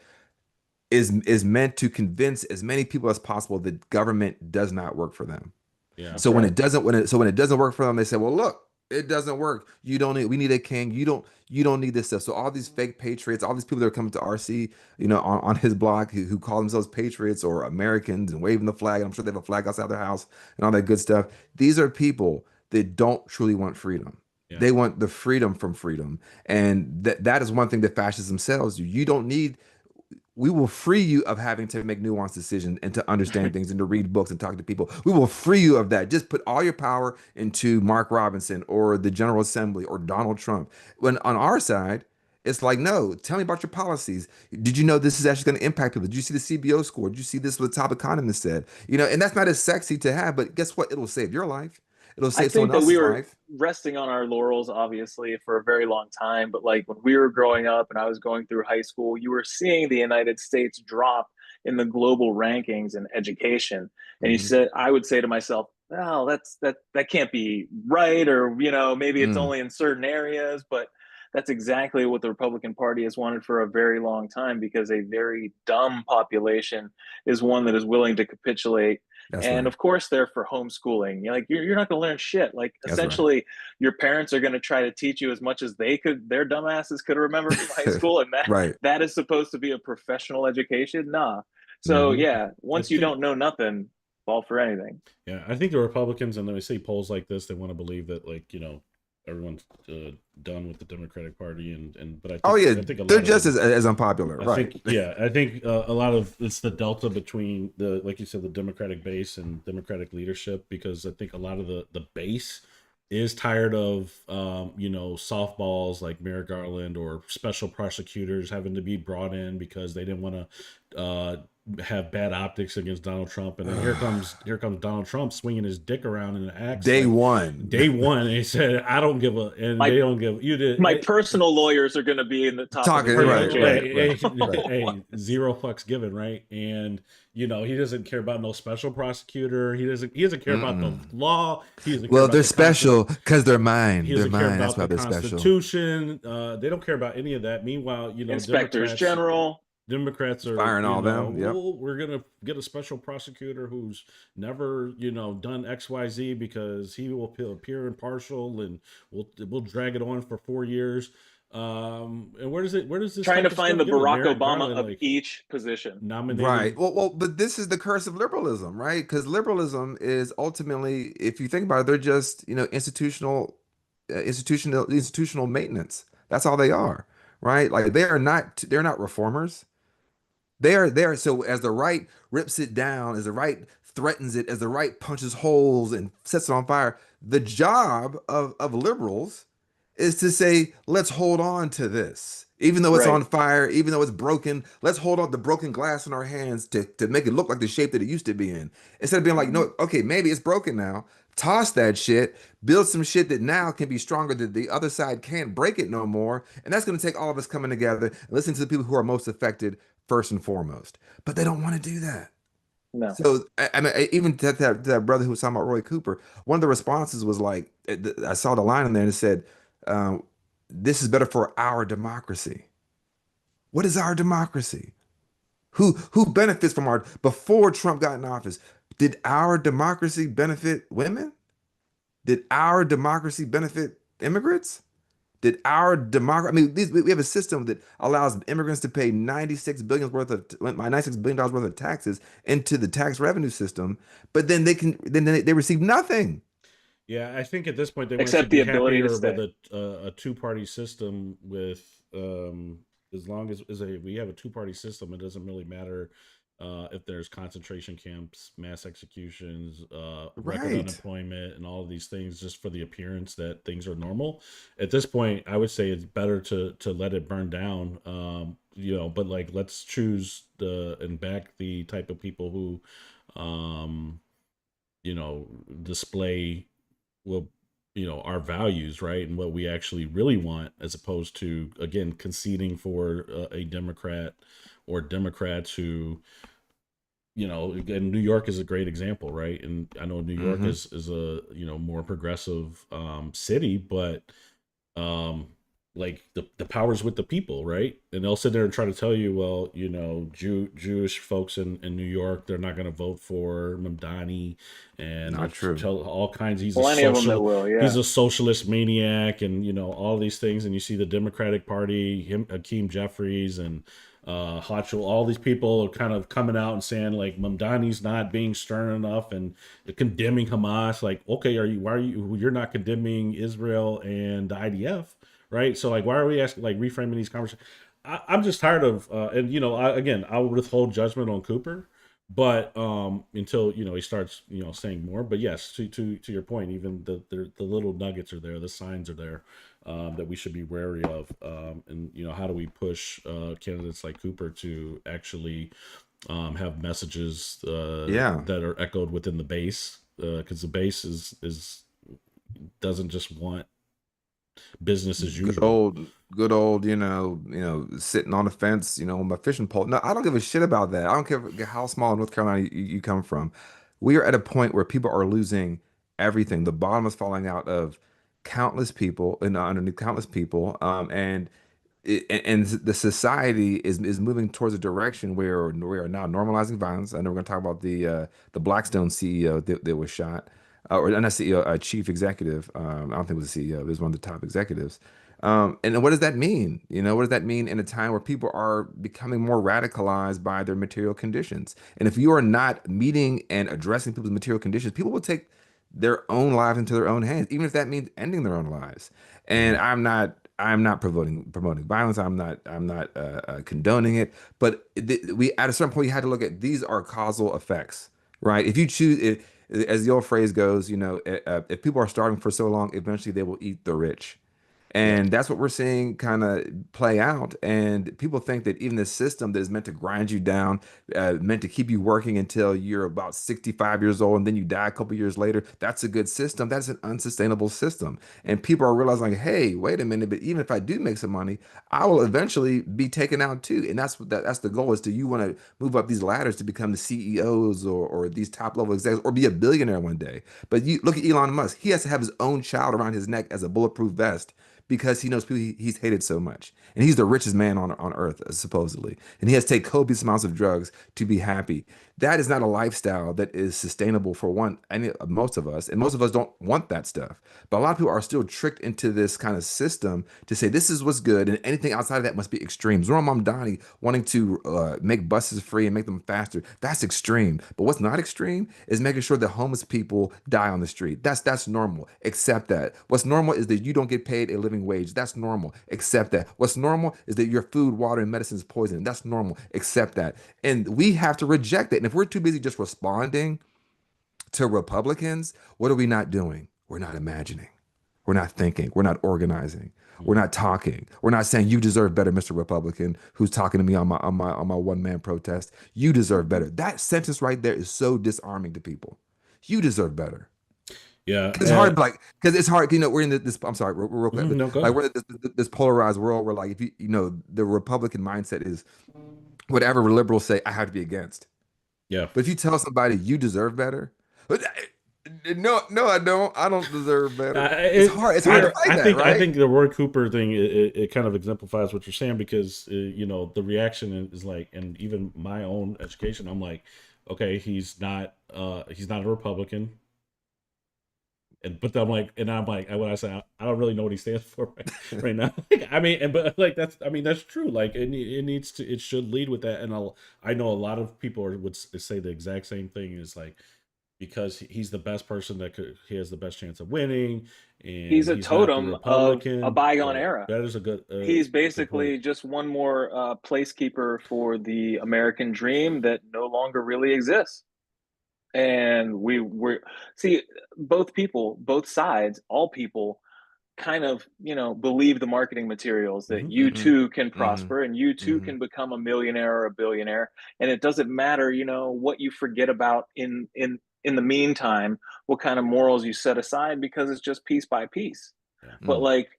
is meant to convince as many people as possible that government does not work for them. Yeah. So when it doesn't when it doesn't work for them, they say, well, look, it doesn't work. You don't need, we need a king. You don't need this stuff. So all these fake patriots, all these people that are coming to RC, on his block who call themselves patriots or Americans and waving the flag, and I'm sure they have a flag outside their house and all that good stuff. These are people that don't truly want freedom. Yeah. They want the freedom from freedom. And that is one thing that fascists themselves do. You don't need, we will free you of having to make nuanced decisions and to understand things and to read books and talk to people. We will free you of that. Just put all your power into Mark Robinson or the General Assembly or Donald Trump. When on our side, it's like, no, tell me about your policies. Did you know this is actually going to impact people? Did you see the CBO score? Did you see this what the top economist said? And that's not as sexy to have, but guess what? It'll save your life. It'll I save think someone that we else's were life. resting on our laurels, obviously, for a very long time. But like when we were growing up and I was going through high school, you were seeing the United States drop in the global rankings in education. And Mhm. I would say to myself, well, that can't be right, or maybe it's Mm, only in certain areas. But that's exactly what the Republican Party has wanted for a very long time, because a very dumb population is one that is willing to capitulate. that's And right. of course, they're for homeschooling. You're not going to learn shit. Like That's right. essentially, your parents are going to try to teach you as much as their dumbasses could remember from high school, and that Right. that is supposed to be a professional education. Nah. So Hmm. yeah, I once you think don't know nothing, fall for anything. Yeah, I think the Republicans, and then we see polls like this, they want to believe that, like, everyone's done with the Democratic Party, but Oh yeah, I think a they're lot of just it, as unpopular, I right? think, yeah, I think a lot of it's the delta between like you said, the Democratic base and Democratic leadership, because I think a lot of the base is tired of softballs like Merrick Garland or special prosecutors having to be brought in because they didn't want to have bad optics against Donald Trump, and then here comes Donald Trump swinging his dick around in an axe Day like one. day one, and he said, "I don't give a," and My they don't give you did. my personal lawyers are going to be in the top of the Talking criminal right, jail. right, Hey, right, hey, right. hey, zero fucks given, right? And he doesn't care about no special prosecutor. He doesn't care about the Mm-mm. law. He doesn't care Well, about they're the Constitution. special because they're He mine. They're doesn't care mine. That's about why the they're special. Constitution. They don't care about any of that. Meanwhile, Inspectors general. Democrats are, Firing all them. Yep. well, we're gonna get a special prosecutor who's never, done XYZ because he will appear impartial, and we'll drag it on for 4 years. And where does this Trying type to of find stuff the given? Barack Merrick Obama Garland, of like, each position. Right. nominated. Well, but this is the curse of liberalism, right? Because liberalism is ultimately, if you think about it, they're just, institutional maintenance. That's all they are, right? Like they're not reformers. They are there. So as the right rips it down, as the right threatens it, as the right punches holes and sets it on fire, the job of liberals is to say, let's hold on to this. Even though it's Right. on fire, even though it's broken, let's hold on to the broken glass in our hands to make it look like the shape that it used to be in. Instead of being like, Mhm. no, okay, maybe it's broken now. Toss that shit, build some shit that now can be stronger, that the other side can't break it no more. And that's going to take all of us coming together and listening to the people who are most affected first and foremost. But they don't want to do that. No. So I mean, even that brother who was talking about Roy Cooper, one of the responses was like, I saw the line in there and it said, um, "This is better for our democracy." What is our democracy? Who benefits from our before Trump got in office? Did our democracy benefit women? Did our democracy benefit immigrants? Did our democracy? I mean, we have a system that allows immigrants to pay $96 billion worth of taxes into the tax revenue system, but then they receive nothing. Yeah, I think at this point they Except should the be ability to happier with stay. a two-party system with as long as we have a two-party system, it doesn't really matter if there's concentration camps, mass executions, record Right. unemployment, and all of these things, just for the appearance that things are normal. At this point, I would say it's better to let it burn down. But like let's choose and back the type of people who display well our values, right, and what we actually really want, as opposed to, again, conceding for a Democrat or Democrats who, again, New York is a great example, right? And I know New York Mm-hmm. is a more progressive city, but um, like the power's with the people, right? And they'll sit there and try to tell you, well, Jewish folks in New York, they're not going to vote for Mamdani, and they'll Not true. tell all kinds. Plenty of them that will, He's yeah. a socialist maniac, and all these things. And you see the Democratic Party, Hakeem Jeffries and Hochul, all these people are kind of coming out and saying like Mamdani's not being stern enough and condemning Hamas. Like, okay, why are you're not condemning Israel and the IDF, right? So like, why are we asking, like, reframing these conversations? I'm just tired of, and I'll withhold judgment on Cooper, but until he starts saying more. But yes, to your point, even the little nuggets are there, the signs are there, that we should be wary of, and how do we push candidates like Cooper to actually have messages Yeah. that are echoed within the base, because the base is doesn't just want business as Good usual. old, good old, sitting on the fence, on my fishing pole. No, I don't give a shit about that. I don't care how small in North Carolina you come from. We are at a point where people are losing everything. The bottom is falling out of countless people and underneath countless people. And the society is moving towards a direction where we are now normalizing violence. I know we're going to talk about the Blackstone CEO that was shot, or not CEO, chief executive. I don't think it was a CEO. It was one of the top executives. And then what does that mean? What does that mean in a time where people are becoming more radicalized by their material conditions? And if you are not meeting and addressing people's material conditions, people will take their own lives into their own hands, even if that means ending their own lives. And Mhm. I'm not promoting violence. I'm not condoning it. But we at a certain point you had to look at these are causal effects, right? If you choose it, as the old phrase goes, if people are starving for so long, eventually they will eat the rich. Yeah. And that's what we're seeing kind of play out. And people think that even this system that is meant to grind you down, meant to keep you working until you're about 65 years old and then you die a couple years later, that's a good system. That's an unsustainable system. And people are realizing, hey, wait a minute, but even if I do make some money, I will eventually be taken out too. And that's the goal is to you want to move up these ladders to become the CEOs or these top level executives or be a billionaire one day. But you look at Elon Musk, he has to have his own child around his neck as a bulletproof vest because he knows people he's hated so much. And he's the richest man on earth, supposedly. And he has to take copious amounts of drugs to be happy. That is not a lifestyle that is sustainable for most of us. And most of us don't want that stuff. But a lot of people are still tricked into this kind of system to say this is what's good, and anything outside of that must be extreme. Zora Mamdani wanting to make buses free and make them faster, that's extreme. But what's not extreme is making sure that homeless people die on the street. That's normal. Accept that. What's normal is that you don't get paid a living wage. That's normal. Accept that. What's normal is that your food, water, and medicine is poison. That's normal. Accept that. And we have to reject it. And if we're too busy just responding to Republicans, what are we not doing? We're not imagining. We're not thinking. We're not organizing. We're Mhm. not talking. We're not saying you deserve better, Mr. Republican, who's talking to me on my one man protest. You deserve better. That sentence right there is so disarming to people. You deserve better. Yeah. It's hard, like, because it's hard. We're in this. I'm sorry, real quick, but No, go like ahead. we're in this polarized world where, like, if the Republican mindset is whatever liberals say, I have to be against. Yeah. But if you tell somebody you deserve better, no, no, I don't. I don't deserve better. It's hard. It's hard to fight that, I right? think the Roy Cooper thing, it kind of exemplifies what you're saying, because the reaction is like, and even my own education, I'm like, okay, he's not a Republican. I'm like, when I say I don't really know what he stands for right now. I mean, but like that's true. Like it should lead with that. And I know a lot of people would say the exact same thing. Is like, because he's the best person he has the best chance of winning, He's and a he's not the totem of a Republican. bygone Right. era. That is He's a good point. basically just one more placekeeper for the American dream that no longer really exists. And we're see, both sides, all people kind of, believe the marketing materials that Hmm. you Mm-hmm. too can Mm-hmm. prosper and you too Mm-hmm. can become a millionaire or a billionaire. And it doesn't matter, what you forget about in the meantime, what kind of morals you set aside, because it's just piece by piece. Yeah. But Mm. like,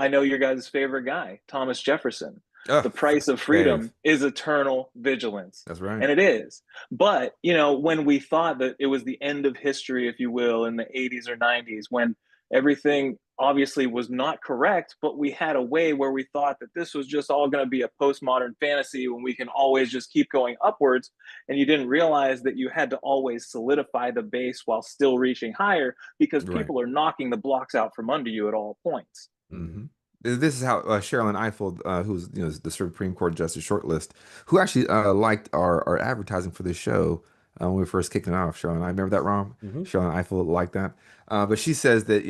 I know your guys' favorite guy, Thomas Jefferson. The price of Dave, freedom is eternal vigilance. that's right. And it is. But, you know, when we thought that it was the end of history, if you will, in the 80s or 90s, when everything obviously was not correct, but we had a way where we thought that this was just all going to be a postmodern fantasy when we can always just keep going upwards. And you didn't realize that you had to always solidify the base while still reaching higher because Right. people are knocking the blocks out from under you at all points. Hmm. This is how Sherilyn Ifill, who's the Supreme Court Justice shortlist, who actually liked our advertising for this show when we first kicked it off. Sherilyn, I remember that, Ron. Mm-hmm. Sherilyn Ifill liked that, but she says that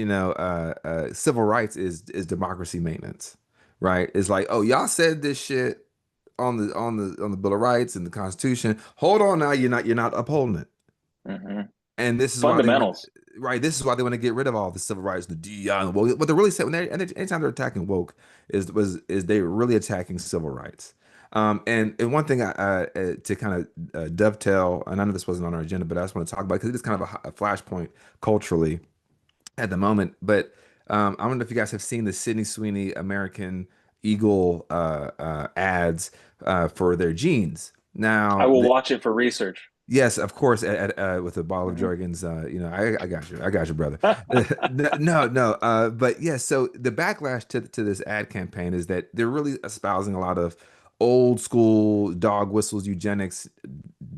civil rights is democracy maintenance, right? It's like, oh, y'all said this shit on the Bill of Rights and the Constitution. Hold on now, you're not upholding it. Mm-hmm. And this is why they want, Fundamentals. right. This is why they want to get rid of all the civil rights, the DEI, and the woke. What they're really saying, anytime they're attacking woke, is they're really attacking civil rights. And one thing to kind of dovetail, and I know this wasn't on our agenda, but I just want to talk about because it is kind of a flashpoint culturally at the moment. But I don't know if you guys have seen the Sydney Sweeney American Eagle ads for their jeans. I Now, will watch it for research. yes, of course, with a bottle of Mm-hmm. Jergens, I got you, brother. No, but yeah, so the backlash to this ad campaign is that they're really espousing a lot of old school dog whistles, eugenics,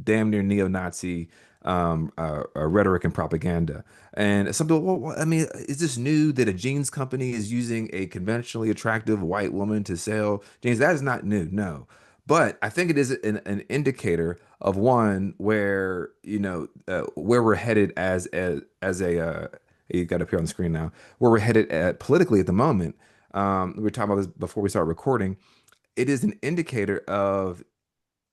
damn near neo-Nazi rhetoric and propaganda. And some people, well, I mean, is this new that a jeans company is using a conventionally attractive white woman to sell jeans? That is not new, no. But I think it is an indicator of one where where we're headed as a you got up here on the screen now, where we're headed at politically at the moment. We were talking about this before we start recording. It is an indicator of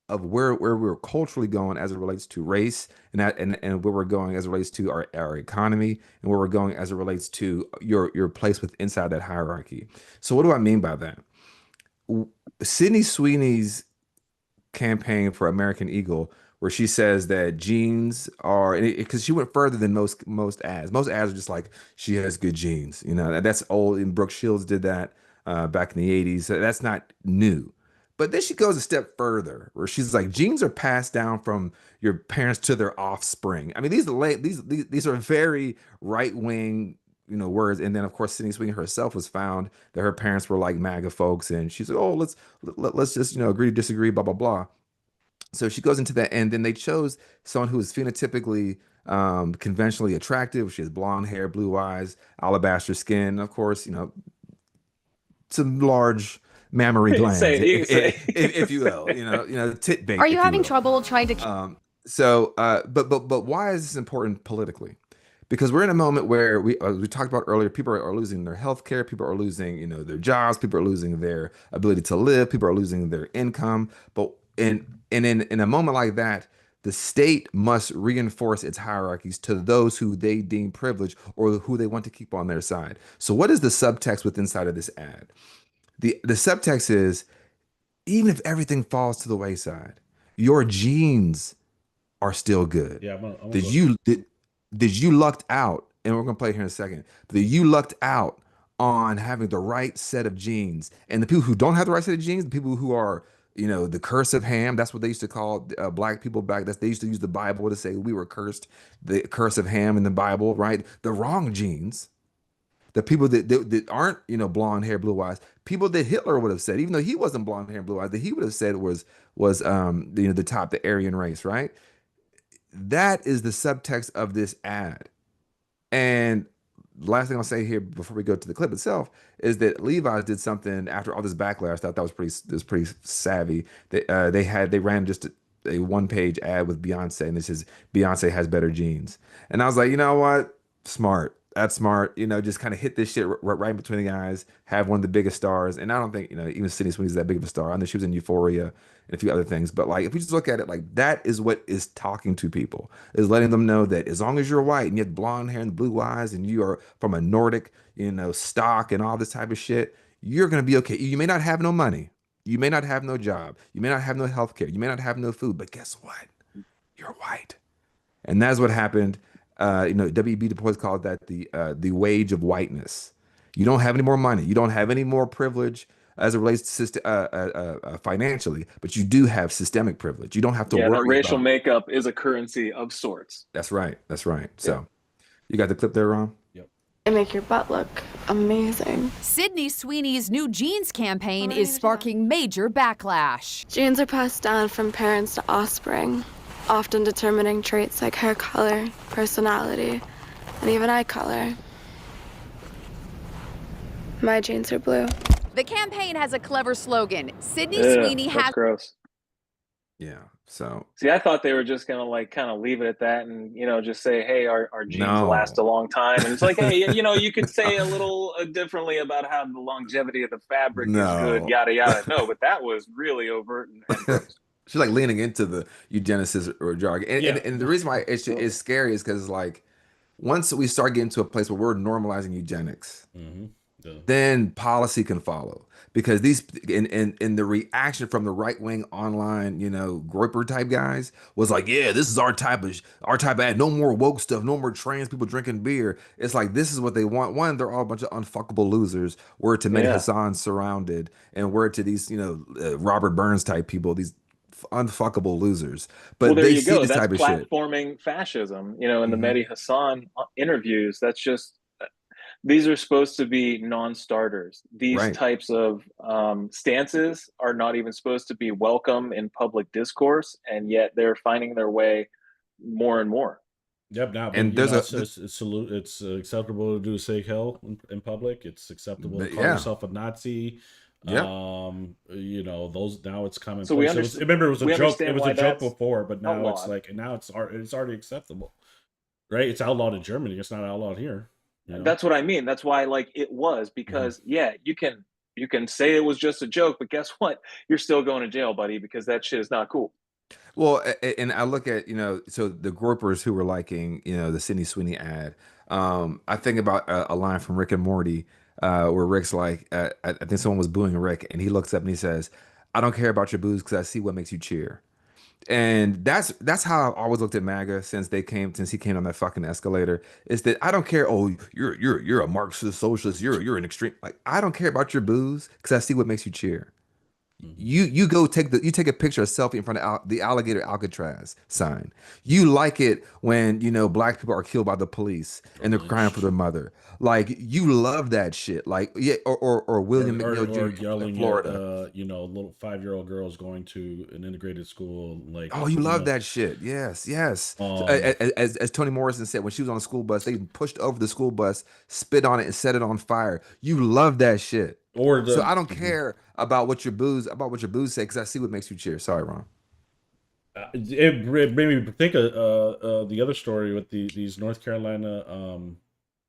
where we're culturally going as it relates to race and where we're going as it relates to our economy and where we're going as it relates to your place with inside that hierarchy. So what do I mean by that? Sydney Sweeney's campaign for American Eagle, where she says that jeans are, because she went further than most ads. Most ads are just like she has good genes, that's old. And Brooke Shields did that back in the '80s. So that's not new. But then she goes a step further, where she's like, genes are passed down from your parents to their offspring. I mean, these are very right wing words. And then of course Sydney Sweeney herself was found that her parents were like MAGA folks, and she's like, oh, let's just agree to disagree, blah blah blah. So she goes into that, and then they chose someone who is phenotypically conventionally attractive. She has blonde hair, blue eyes, alabaster skin, of course, some large mammary glands, Say, you can say. if you will, tit bait, Are you if you having will. trouble trying to? But why is this important politically? Because we're in a moment where we talked about earlier, people are losing their health care, people are losing, their jobs, people are losing their ability to live, people are losing their income. But in a moment like that, the state must reinforce its hierarchies to those who they deem privileged or who they want to keep on their side. So what is the subtext within inside of this ad? The subtext is, even if everything falls to the wayside, your genes are still good. Yeah, I'm Did gonna you did you lucked out, and we're gonna play here in a second, that you lucked out on having the right set of genes. And the people who don't have the right set of genes, the people who are, the curse of Ham, that's what they used to call black people back. They used to use the Bible to say we were cursed, the curse of Ham in the Bible, right? The wrong genes. The people that aren't, blonde hair, blue eyes, people that Hitler would have said, even though he wasn't blonde hair, blue eyes, that he would have said was the top, the Aryan race, right? That is the subtext of this ad. And last thing I'll say here before we go to the clip itself is that Levi's did something after all this backlash. I thought that was pretty savvy. They ran just a one-page ad with Beyonce, and this is Beyonce has better genes. And I was like, you know what? Smart. That's smart. Just kind of hit this shit right between the eyes. Have one of the biggest stars, and I don't think even Sydney Sweeney's that big of a star. I know she was in Euphoria and a few other things, but like if we just look at it like that is what is talking to people, is letting them know that as long as you're white and you have blonde hair and blue eyes and you are from a Nordic, stock and all this type of shit, you're gonna be okay. You may not have no money, you may not have no job, you may not have no health care, you may not have no food, but guess what? You're white. And that's what happened. W.E.B. Du Bois called that the wage of whiteness. You don't have any more money. You don't have any more privilege. as it relates to financially, but you do have systemic privilege. You don't have to Yeah, that worry racial about. makeup is a currency of sorts. That's right. That's right. Yeah. So you got the clip there, Ron? Yep. They make your butt look amazing. Sydney Sweeney's new jeans campaign is sparking major backlash. Genes are passed down from parents to offspring, often determining traits like hair color, personality, and even eye color. My genes are blue. The campaign has a clever slogan. Sydney Ugh, Sweeney that's has gross. Yeah. So See, I thought they were just gonna like kind of leave it at that, and just say, "Hey, our genes last no. a long time." And it's like, hey, you could say a little differently about how the longevity of the fabric is good, No. yada yada. No, but that was really overt and gross. She's like leaning into the eugenicist or jargon. And, Yeah. and the reason why it's scary is because like once we start getting to a place where we're normalizing eugenics, Mm-hmm. then policy can follow. Because these in the reaction from the right wing online, groiper type guys was like, yeah, this is our type of ad. No more woke stuff, no more trans people drinking beer. It's like this is what they want. One, they're all a bunch of unfuckable losers. Word to Mehdi Yeah. Hassan surrounded, and word to these, Robert Burns type people, these unfuckable losers. But Well, there they you see go. this That's type of shit. platforming fascism. In the Mhm. Mehdi Hassan interviews, that's just these are supposed to be non-starters. These Right. types of stances are not even supposed to be welcome in public discourse, and yet they're finding their way more and more. Yep. Now, but And there's it's acceptable to do say hell in public. It's acceptable to but call yeah, yourself a Nazi. yeah. Those now it's commonplace. So we Remember, it was a we joke. It understand was why a joke that's before, but now it's outlawed. like now it's already acceptable, right? It's outlawed in Germany. It's not outlawed here. That's what I mean. That's why it was, because you can say it was just a joke, but guess what? You're still going to jail, buddy, because that shit is not cool. Well, and I look at, so the gropers who were liking, the Sydney Sweeney ad. I think about a line from Rick and Morty, where Rick's like, I think someone was booing Rick, and he looks up and he says, "I don't care about your booze because I see what makes you cheer." And that's how I've always looked at MAGA since he came on that fucking escalator. Is that I don't care. Oh, you're a Marxist socialist. You're an extreme. Like I don't care about your booze because I see what makes you cheer. Mm-hmm. You go take a picture, a selfie in front of the alligator Alcatraz sign. You like it when black people are killed by the police and they're crying for their mother. Like you love that shit. Like yeah, or William McNeil Or Jr. in yelling at Florida. little 5-year-old girls going to an integrated school, like Oh, you love that shit. Yes, yes. So, as Toni Morrison said, when she was on a school bus, they pushed over the school bus, spit on it, and set it on fire. You love that shit. or So the I don't care about what your booze say because I see what makes you cheer. Sorry, Ron. it made me think of the other story with these North Carolina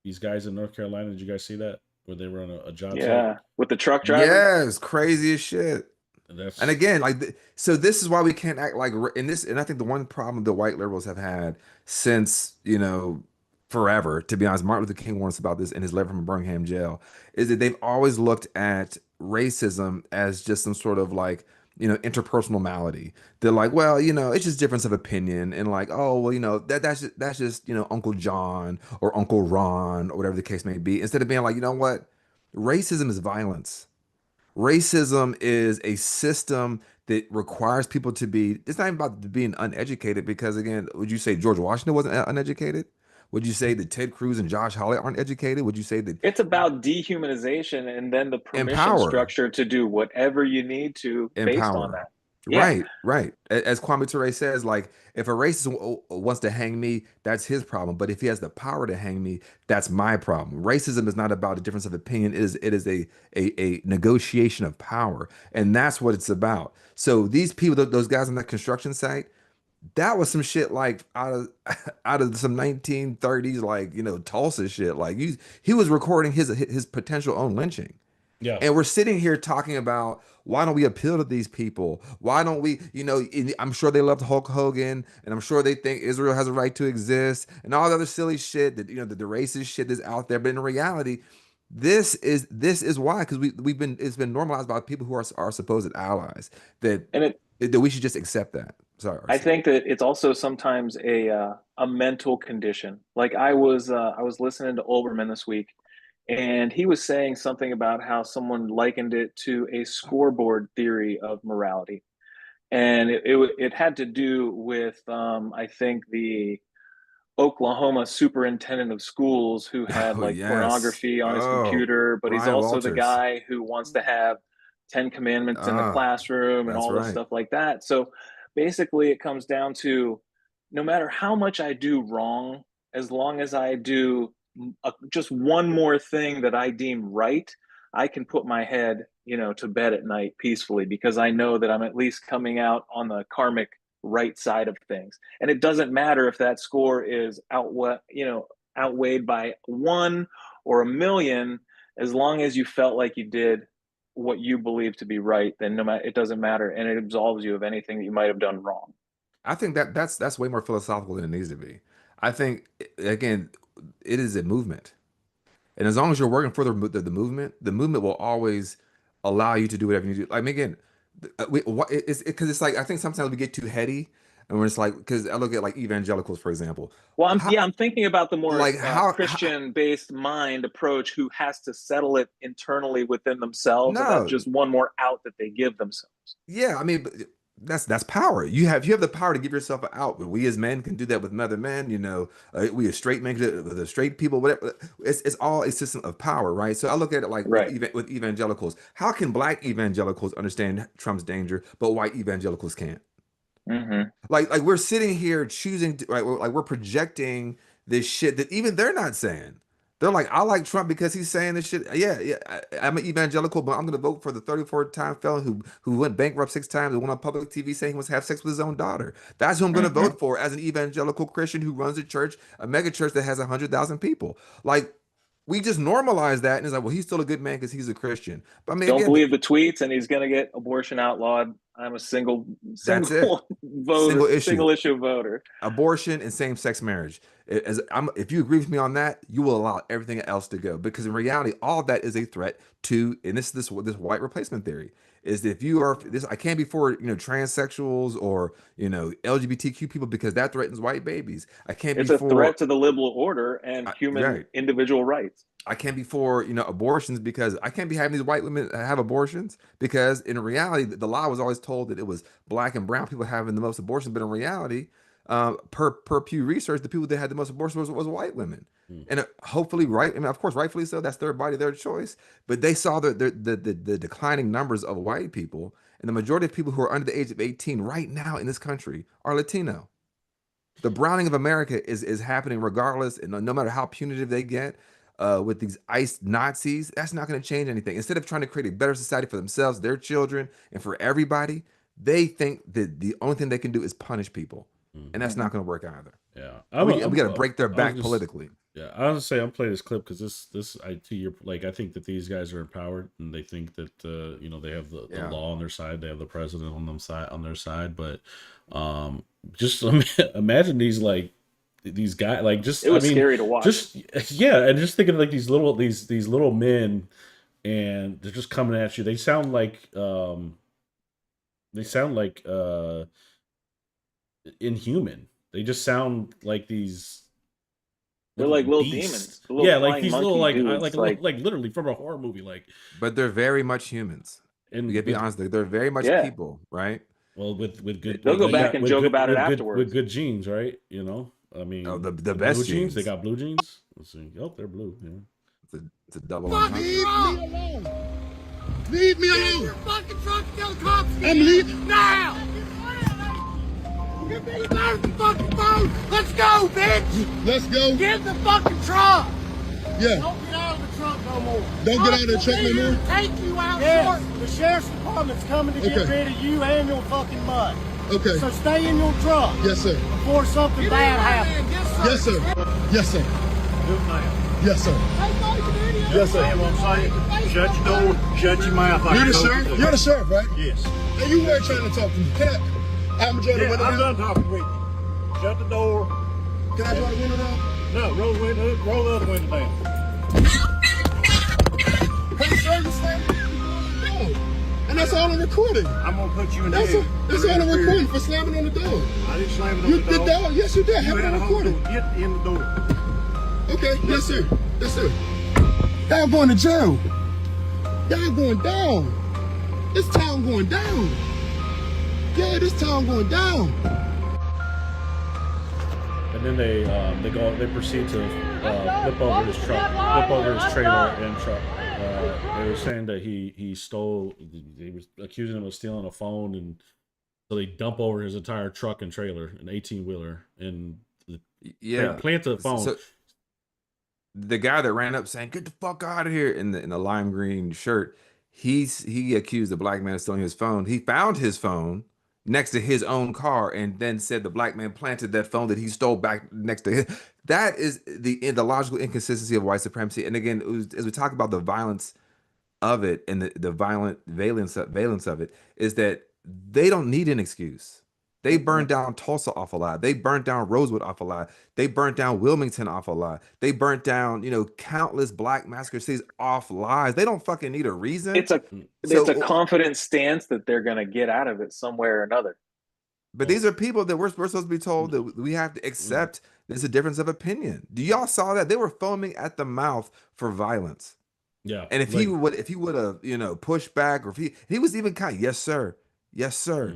these guys in North Carolina. Did you guys see that where they were on a job site? Yeah, with the truck driver. Yes, crazy as shit. That's And again, so this is why we can't act like and I think the one problem the white liberals have had since, forever, to be honest, Martin Luther King warned us about this in his letter from Birmingham jail, is that they've always looked at racism as just some sort of like, interpersonal malady. They're like, well, it's just difference of opinion, and like, oh, well, that's just Uncle John or Uncle Ron or whatever the case may be. Instead of being like, you know what, racism is violence. Racism is a system that requires people to be, it's not even about being uneducated, because again, would you say George Washington wasn't uneducated? Would you say that Ted Cruz and Josh Hawley aren't educated? Would you say that It's about dehumanization and then the permission empower, structure to do whatever you need to based on empower? that. Yeah. Right, right. As Kwame Ture says, like, if a racist wants to hang me, that's his problem. But if he has the power to hang me, that's my problem. Racism is not about a difference of opinion. It is a negotiation of power, and that's what it's about. So these people, those guys on that construction site, that was some shit like out of out of some 1930s, like Tulsa shit. Like he was recording his potential own lynching. yeah. And we're sitting here talking about why don't we appeal to these people? Why don't we, I'm sure they loved Hulk Hogan, and I'm sure they think Israel has a right to exist and all the other silly shit that, the racist shit that's out there. But in reality, this is why, because it's been normalized by people who are supposed allies that And that we should just accept that. Sorry, I RC. think that it's also sometimes a mental condition. Like I was listening to Olbermann this week, And he was saying something about how someone likened it to a scoreboard theory of morality. And it had to do with, I think, the Oklahoma superintendent of schools who had Oh like yes. pornography on his Oh, computer, but he's Brian also the Walters. guy who wants to have 10 commandments in the Ah, classroom and that's all this right. stuff like that. So basically, it comes down to no matter how much I do wrong, as long as I do just one more thing that I deem right, I can put my head, to bed at night peacefully because I know that I'm at least coming out on the karmic right side of things. And it doesn't matter if that score is outweighed by one or a million, as long as you felt like you did what you believe to be right, then no matter, it doesn't matter, and it absolves you of anything that you might have done wrong. I think that's way more philosophical than it needs to be. I think again, it is a movement. And as long as you're working for the movement will always allow you to do whatever you do. Like again, it's because it's like I think sometimes we get too heady, and we're just like because I look at like evangelicals for example. Well, I'm How yeah, I'm thinking about the more like how Christian-based mind approach, who has to settle it internally within themselves, and that's no just one more out that they give themselves. yeah I mean that's power. You have the power to give yourself an out. But we as men can do that with other men. We as straight men can do it with the straight people. Whatever. It's all a system of power, right? So I look at it like Right. with evangelicals. How can black evangelicals understand Trump's danger, but white evangelicals can't? Mm-hmm. Like we're sitting here choosing to, right, we're projecting this shit that even they're not saying. They're like, I like Trump because he's saying this shit. Yeah, yeah. I'm an evangelical, but I'm gonna vote for the 34-time felon who went bankrupt 6 times and went on public TV saying he wants to have sex with his own daughter. That's who I'm gonna Mm-hmm. vote for as an evangelical Christian who runs a church, a mega church that has 100,000 people. Like we just normalize that and it's like, well, he's still a good man because he's a Christian. But I mean, Don't again, believe the tweets, and he's going to get abortion outlawed. I'm a single that's it. Single issue. single issue voter. Abortion and same-sex marriage. If you agree with me on that, you will allow everything else to go because in reality, all of that is a threat to, and this white replacement theory is that if you are this, I can't be for transsexuals or LGBTQ people because that threatens white babies. I can't be It's a for threat to the liberal order and human right. individual rights. I can't be for abortions because I can't be having these white women have abortions because in reality the lie was always told that it was black and brown people having the most abortions, but in reality, per Pew Research, the people that had the most abortions was white women, and hopefully right. I mean, of course, rightfully so. That's their body, their choice. But they saw the declining numbers of white people, and the majority of people who are under the age of 18 right now in this country are Latino. The browning of America is happening regardless, and no matter how punitive they get with these ICE Nazis, that's not going to change anything. Instead of trying to create a better society for themselves, their children, and for everybody, they think that the only thing they can do is punish people, and that's not going to work either. Yeah, We got to break their back politically. Yeah, I was gonna say I'm playing this clip because I think that these guys are empowered and they think that they have the law on their side, they have the president on their side, but just imagine these guys It was scary to watch. And just thinking like these little men and they're just coming at you. They sound like inhuman. They just sound like these. They're like little beasts. demons. Like these little dudes, like literally from a horror movie. But they're very much humans. And we gotta be honest, they're very much people, right? Well, with good, they'll go back and joke about it afterwards with good genes, right? I mean, the best genes. They got blue genes. Let's see. Oh, they're blue. Yeah. It's a double. Leave me alone. Leave me alone. Your fucking truck, kill the cops. I'm leaving now. Get me out of the fucking phone. Let's go, bitch. Let's go. Get in the fucking truck. Yeah. Don't get out of the truck no more. Don't get out of the truck no more? Take you out. Yes. The sheriff's department's coming to get rid of you and your fucking mud. Okay. So stay in your truck. Yes, sir. Before something bad happens. Yes, sir. Yes, sir. Do it now. Yes, sir. Yes, sir. What I'm saying? Shut your door. Shut your mouth. You're the sheriff? You're the sheriff, right? Yes. And you were trying to talk to me. I'm done talking with you. Shut the door. Can I draw the window down? No, roll the other window down. Hey, sir, you slammed the door. And that's all I'm recording. I'm going to put you in there. That's all I'm recording for slamming on the door. I didn't slam it on the door. The door? Yes, you did. Have it recorded. Get in the door. Okay, yes, sir. Yes, sir. Y'all going to jail. Y'all going down. This town going down. Yeah, this town going down. And then they proceed to flip over his truck, flip over his trailer and truck. They were saying that he stole. They was accusing him of stealing a phone, and so they dump over his entire truck and trailer, an 18-wheeler, and plant the phone. So the guy that ran up saying, "Get the fuck out of here!" in the lime green shirt, he accused the black man of stealing his phone. He found his phone next to his own car and then said the black man planted that phone that he stole back next to him. That is the logical inconsistency of white supremacy. And again, as we talk about the violence of it and the violent valence of it, is that they don't need an excuse. They burned down Tulsa off a lie. They burnt down Rosewood off a lie. They burnt down Wilmington off a lie. They burnt down, countless black massacre cities off lies. They don't fucking need a reason. It's a confident stance that they're gonna get out of it somewhere or another. But these are people that we're supposed to be told that we have to accept. There's a difference of opinion. Do y'all saw that? They were foaming at the mouth for violence. Yeah. And if he would have, pushed back, or if he was even kind, yes, sir. Yes, sir.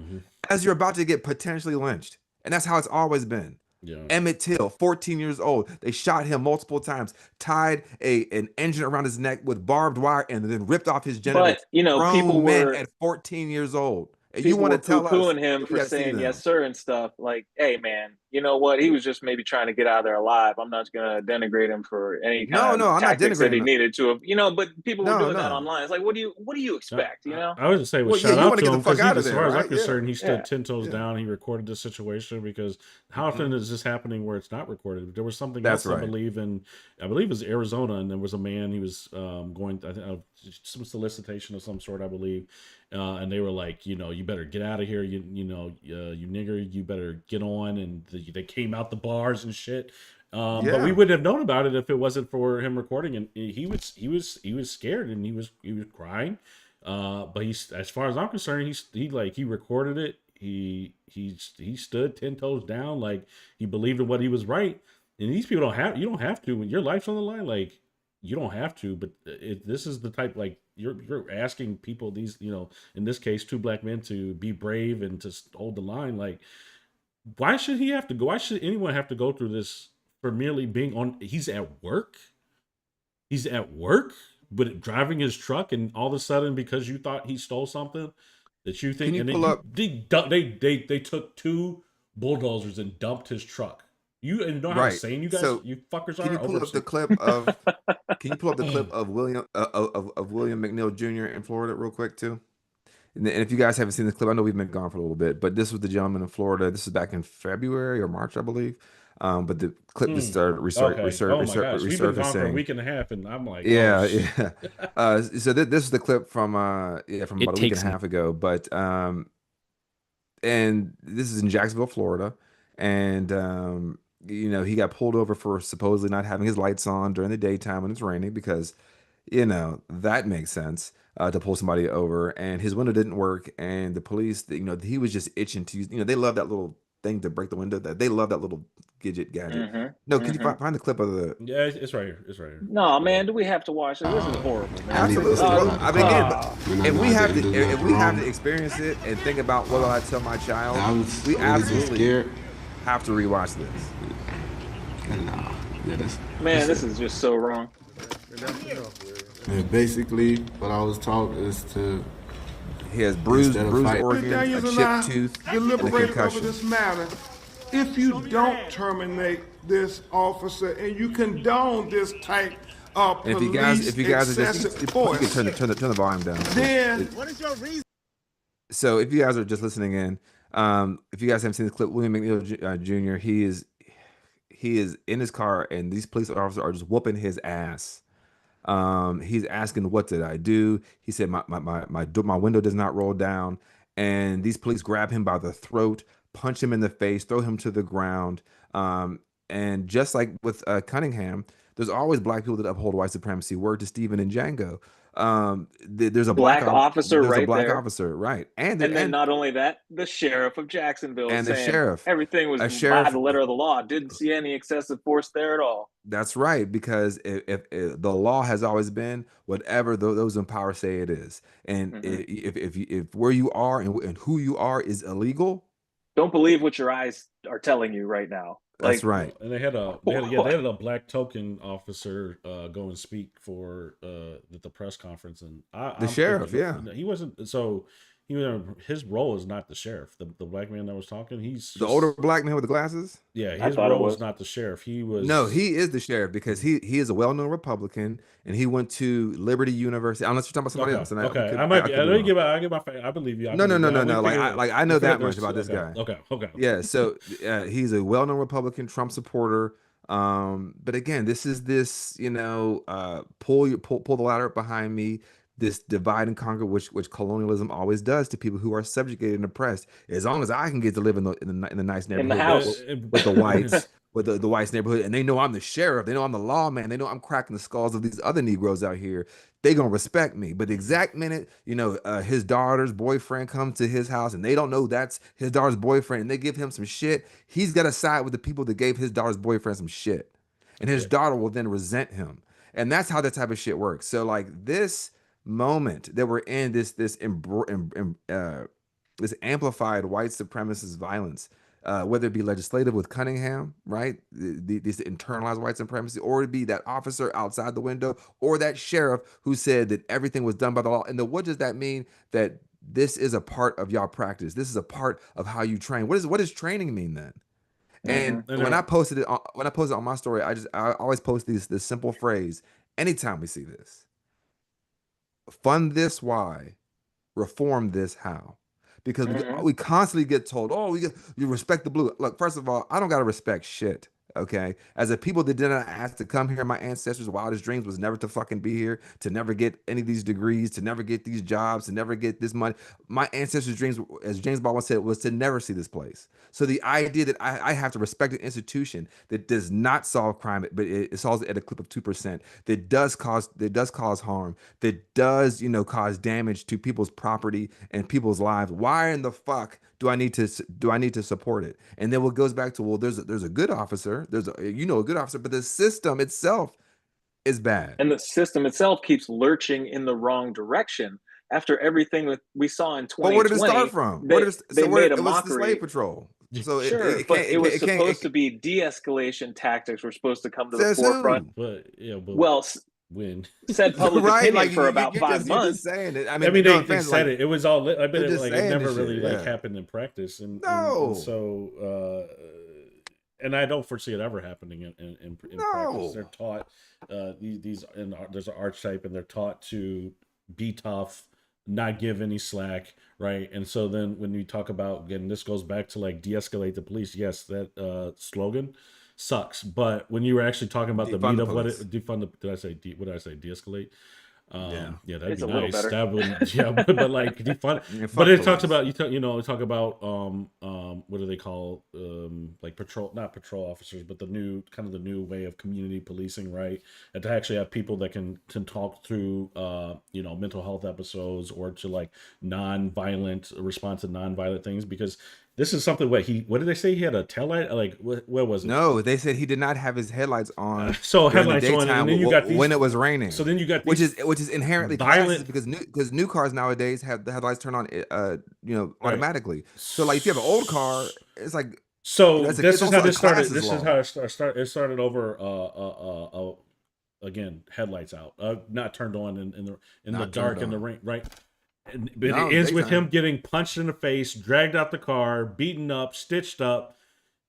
As you're about to get potentially lynched. And that's how it's always been. Yeah. Emmett Till, 14 years old. They shot him multiple times, tied an engine around his neck with barbed wire, and then ripped off his genitals. But, people were at 14 years old. And people you want to were tell us poo-pooing him for saying yes, sir, and stuff. Like, hey, man, you know what? He was just maybe trying to get out of there alive. I'm not going to denigrate him for any kind of tactics that he needed to have. But people were doing that online. It's like, what do you expect? I would just say, shout out to him, because as far as I'm concerned, he stood 10 toes down. He recorded the situation, because how often is this happening where it's not recorded? There was something else, I believe it was Arizona, and there was a man, he was going, some solicitation of some sort, I believe. And they were like, you better get out of here, you nigger, you better get on. And they came out the bars and shit. But we wouldn't have known about it if it wasn't for him recording. And he was scared, and he was crying. But as far as I'm concerned, he recorded it. He stood 10 toes down, like he believed in what he was right. And these people you don't have to when your life's on the line. Like, you don't have to, but this is the type, like, you're asking people, these, in this case, two black men, to be brave and to hold the line. Like, why should he have to go? Why should anyone have to go through this for merely being on? He's at work, but driving his truck, and all of a sudden, because you thought he stole something that you think, they took two bulldozers and dumped his truck. You know how insane you guys, you fuckers are. Can you pull up the clip of? Can you pull up the clip of William McNeil Jr. in Florida real quick too? And if you guys haven't seen the clip, I know we've been gone for a little bit, but this was the gentleman in Florida. This is back in February or March, I believe. But the clip just started resurfacing. We've been gone for a week and a half, and I'm like, yeah. So this is the clip from about a week and a half ago. But and this is in Jacksonville, Florida, and he got pulled over for supposedly not having his lights on during the daytime when it's raining, because, that makes sense to pull somebody over, and his window didn't work, and the police, he was just itching to use, they love that little thing to break the window, that they love that little gadget. No, can you find the clip of the? Yeah, it's right here. No, man, do we have to watch it? This is horrible, man. Absolutely. I mean, if we have to experience it and think about what will I tell my child, we absolutely have to rewatch this. Man, this is just so wrong. And basically, what I was taught is to. He has bruised organs, a chipped tooth, deliberate over this matter. If you don't terminate this officer and you condone this type of police if you guys are just, you can turn the volume down. Then what is your reason? So if you guys are just listening in, if you guys haven't seen the clip, William McNeil Jr., he is in his car, and these police officers are just whooping his ass. He's asking, "What did I do?" He said, my window does not roll down." And these police grab him by the throat, punch him in the face, throw him to the ground. And just like with Cunningham, there's always black people that uphold white supremacy. Word to Stephen and Django. there's a Black officer there's a right black there. officer, right? And then not only that, the sheriff of Jacksonville and the saying sheriff, everything was a by sheriff. the letter of the law. Didn't see any excessive force there at all. That's right, because if the law has always been whatever those in power say it is, and if where you are and who you are is illegal, don't believe what your eyes are telling you right now. That's right. And they had a black token officer go and speak for the press conference, and the sheriff, he wasn't. So his role is not the sheriff. The black man that was talking, he's the older black man with the glasses. Yeah, his role was not the sheriff. He was he is the sheriff because he is a well-known Republican and he went to Liberty University. Unless you're talking about somebody else. And I believe you. No. Like I know that much about this guy. Okay. Yeah, so he's a well-known Republican, Trump supporter. But again, this is pull the ladder up behind me. This divide and conquer, which colonialism always does to people who are subjugated and oppressed. As long as I can get to live in the nice neighborhood, in the house with the whites, with the whites neighborhood, and they know I'm the sheriff, they know I'm the lawman, they know I'm cracking the skulls of these other Negroes out here, they gonna respect me. But the exact minute his daughter's boyfriend comes to his house and they don't know that's his daughter's boyfriend, and they give him some shit, he's got to side with the people that gave his daughter's boyfriend some shit, and his daughter will then resent him, and that's how that type of shit works. So like this moment that we're in, this amplified white supremacist violence, whether it be legislative with Cunningham, right, this internalized white supremacy, or it be that officer outside the window, or that sheriff who said that everything was done by the law. And what does that mean? That this is a part of y'all practice. This is a part of how you train. What does training mean then? And when I posted it on my story, I always post this simple phrase anytime we see this: fund this why, reform this how. Because we constantly get told, you respect the blue. Look, first of all, I don't got to respect shit. Okay. As a people that did not ask to come here, my ancestors' wildest dreams was never to fucking be here, to never get any of these degrees, to never get these jobs, to never get this money. My ancestors' dreams, as James Baldwin said, was to never see this place. So the idea that I have to respect an institution that does not solve crime, but it solves it at a clip of 2%, that does cause harm, that does, cause damage to people's property and people's lives. Why in the fuck do I need to support it? And then what goes back to, well, there's a good officer, there's a good officer, but the system itself is bad. And the system itself keeps lurching in the wrong direction. After everything that we saw in 2020, where did it start from? They made a it was mockery. The slave patrol. So it was supposed to be de-escalation tactics were supposed to come to the forefront. When said public opinion for about 5 months. Saying it. They said it. It was all. I bet it never really happened in practice. And so, and I don't foresee it ever happening in practice. They're taught these, and there's an archetype, and they're taught to be tough, not give any slack, right? And so then when we talk about, again, this goes back to like de-escalate the police. Yes, that slogan sucks, but when you were actually talking about the meat of what it defund, what did I say? De-escalate? That'd be nice. That would, but like defund. But it talks about talk about what do they call like not patrol officers, but the new way of community policing, right? And to actually have people that can talk through mental health episodes, or to like respond to non-violent things, because this is something. What did they say? He had a taillight? Like what was it? No, they said he did not have his headlights on. So headlights on, and then you got these, when it was raining. So then you got which is inherently violent, because new cars nowadays have the headlights turn on automatically. Right. So like if you have an old car, it's like this is how this started. This is how it started over. Again, headlights out, not turned on in the dark in the rain, right? But it ends with him getting punched in the face, dragged out the car, beaten up, stitched up.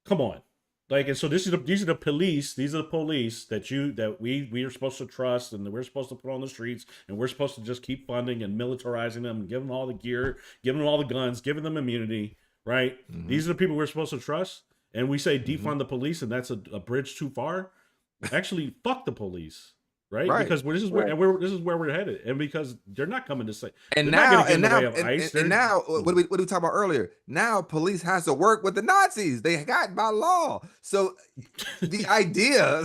Come on, like, and so these are the police. These are the police that we are supposed to trust, and that we're supposed to put on the streets, and we're supposed to just keep funding and militarizing them, and give them all the gear, giving them all the guns, giving them immunity, right? Mm-hmm. These are the people we're supposed to trust, and we say defund the police, and that's a bridge too far. Actually, fuck the police. Right? Because this is where we're headed, and because they're not coming to say. And now, what did we talk about earlier? Now, police has to work with the Nazis. They got by law. So the idea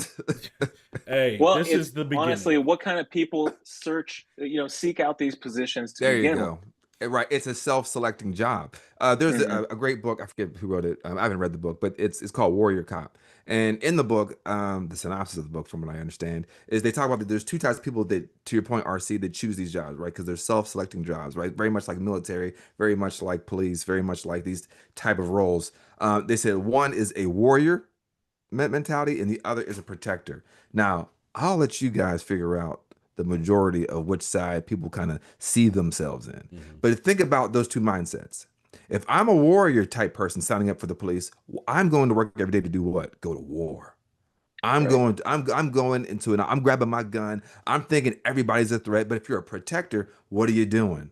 Hey, Well, this it's is the beginning. honestly what kind of people seek out these positions to There you begin with. go. Right, it's a self-selecting job. There's a great book. I forget who wrote it. I haven't read the book, but it's called Warrior Cop. And in the book, the synopsis of the book, from what I understand, is they talk about that there's two types of people that, to your point, RC, that choose these jobs, right? Because they're self-selecting jobs, right? Very much like military, very much like police, very much like these type of roles. They said one is a warrior mentality, and the other is a protector. Now, I'll let you guys figure out the majority of which side people kind of see themselves in. But think about those two mindsets. If I'm a warrior type person signing up for the police, I'm going to work every day to do what? Go to war. I'm going into it. I'm grabbing my gun. I'm thinking everybody's a threat. But if you're a protector, what are you doing?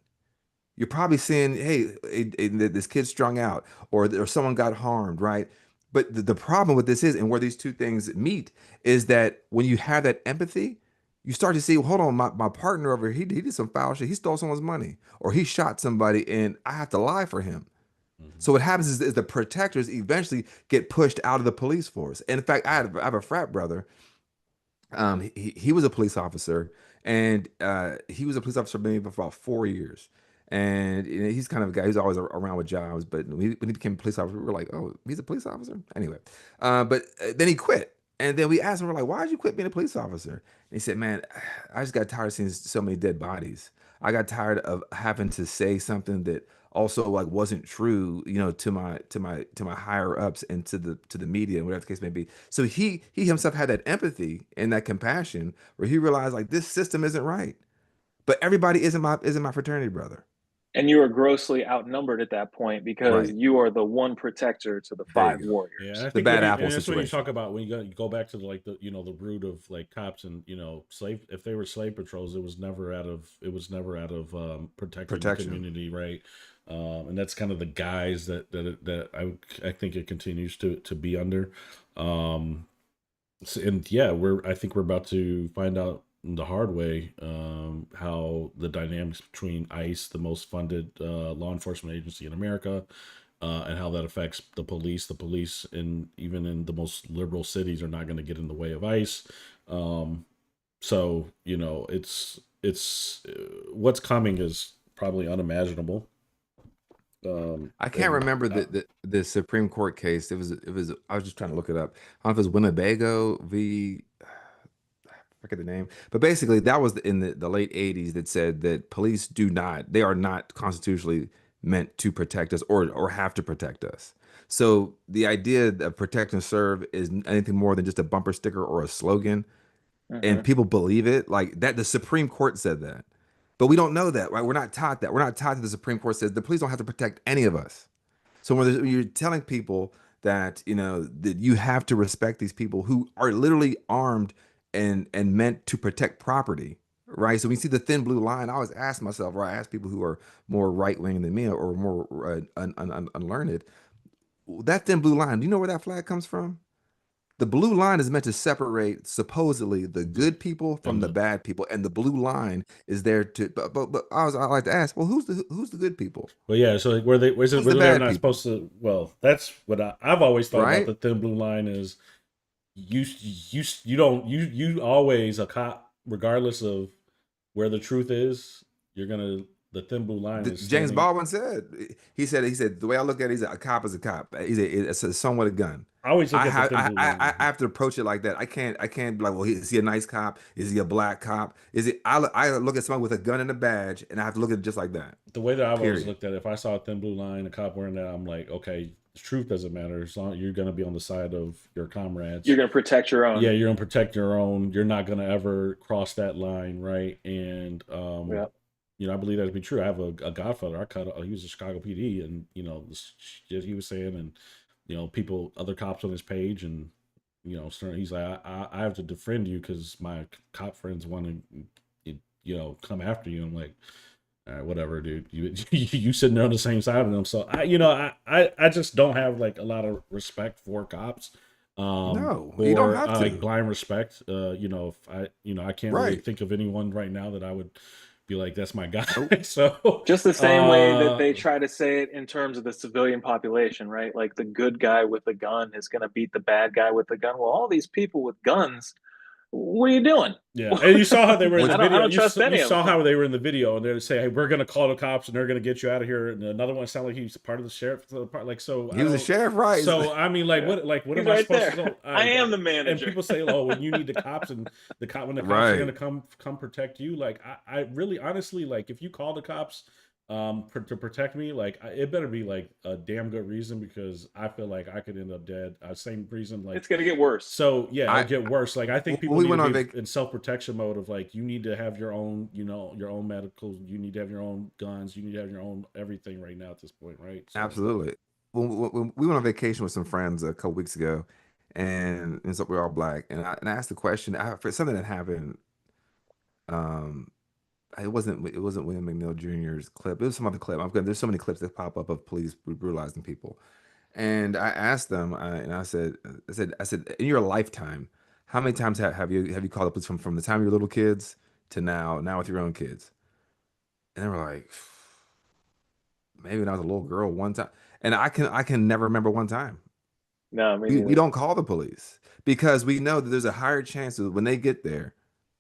You're probably saying, hey, this kid's strung out, or someone got harmed, right? But the problem with this is, and where these two things meet, is that when you have that empathy, you start to see, well, hold on, my partner over here, he did some foul shit. He stole someone's money, or he shot somebody, and I have to lie for him. So what happens is the protectors eventually get pushed out of the police force. And in fact, I have a frat brother. He was a police officer, and he was a police officer maybe for about 4 years. And he's kind of a guy who's always around with jobs. But when he became a police officer, we were like, oh, he's a police officer? Anyway, but then he quit. And then we asked him, we're like, why did you quit being a police officer? And he said, man, I just got tired of seeing so many dead bodies. I got tired of having to say something that also like wasn't true, to my higher ups and to the media and whatever the case may be. So he himself had that empathy and that compassion where he realized like this system isn't right. But everybody isn't my fraternity brother. And you are grossly outnumbered at that point because Right. you are the one protector to the There you 5 go. warriors. Yeah, and I The think bad and apple that's what you situation. talk about when you go back to the root of like cops and slave. If they were slave patrols, it was never out of protecting the Protection. community, right? And that's kind of the guise that I think it continues to be under. And yeah, I think we're about to find out the hard way how the dynamics between ICE, the most funded law enforcement agency in America, and how that affects the police. The police, even in the most liberal cities, are not going to get in the way of ICE. So it's what's coming is probably unimaginable. I can't remember the Supreme Court case. It was I was just trying to look it up. I don't know if it was Winnebago v. I forget the name, but basically that was in the late 80s that said that police they are not constitutionally meant to protect us or have to protect us. So the idea of protect and serve is anything more than just a bumper sticker or a slogan, and people believe it like that. The Supreme Court said that, but we don't know that, right? We're not taught that. We're not taught that the Supreme Court says the police don't have to protect any of us. So when you're telling people that that you have to respect these people who are literally armed and meant to protect property, right? So we see the thin blue line. I always ask myself, or I ask people who are more right wing than me or more unlearned, that thin blue line. Do you know where that flag comes from? The blue line is meant to separate supposedly the good people from the bad people, and the blue line is there to. But I like to ask, well, who's the good people? Well, yeah. So like, were they the they're bad not people? supposed to? Well, that's what I've always thought Right? about the thin blue line is you always a cop, regardless of where the truth is, the thin blue line is James standing. Baldwin said he said the way I look at it, a cop is a cop. It's a somewhat a gun. I always look I at have the thin blue line. I have to approach it like that. I can't be like, well, is he a nice cop? Is he a black cop? Is it? I look at someone with a gun and a badge, and I have to look at it just like that. The way that I've always Period. looked at it, if I saw a thin blue line, a cop wearing that, I'm like, okay, the truth doesn't matter. As long you're going to be on the side of your comrades. You're going to protect your own. Yeah, you're going to protect your own. You're not going to ever cross that line, right? And I believe that to be true. I have a godfather. He was a Chicago PD, and the shit he was saying, and other cops on his page, and he's like, I have to defend you because my cop friends want to, come after you. I'm like, all right, whatever, dude. You sitting there on the same side of them. So I just don't have like a lot of respect for cops. No, you don't have to. Like blind respect. If I can't really think of anyone right now that I would be like, that's my guy. So just the same way that they try to say it in terms of the civilian population, right? Like the good guy with the gun is going to beat the bad guy with the gun. Well, all these people with guns what are you doing? Yeah, and you saw how they were in the I video. don't trust any you of saw them. how they were in the video, and they're say, "Hey, we're gonna call the cops, and they're gonna get you out of here." And another one sounded like he was part of the sheriff. Like, so He was a sheriff, right? So I mean, like, what He's am I right supposed to there. know? I am the And manager. people say, "Oh, when you need the cops, and when the cops are Right. gonna come protect you." Like, I really honestly, like, if you call the cops to protect me, like, it better be like a damn good reason, because I feel like I could end up dead. Same reason, like, It's gonna get worse. so yeah, it'll get worse. Like, I think people we need went to on be in self-protection mode of, like, you need to have your own, your own medical, you need to have your own guns, you need to have your own everything right now at this point, right? So, Absolutely. When we went on vacation with some friends a couple weeks ago, and so we're all black, and I asked the question for something that happened. Um, it wasn't William McNeil Jr.'s clip. It was some other clip. There's so many clips that pop up of police brutalizing people, and I asked them, and I said, in your lifetime, how many times have you called the police from the time you were little kids to now with your own kids? And they were like, maybe when I was a little girl one time, and I can never remember one time. No, me We neither. don't call the police because we know that there's a higher chance that when they get there,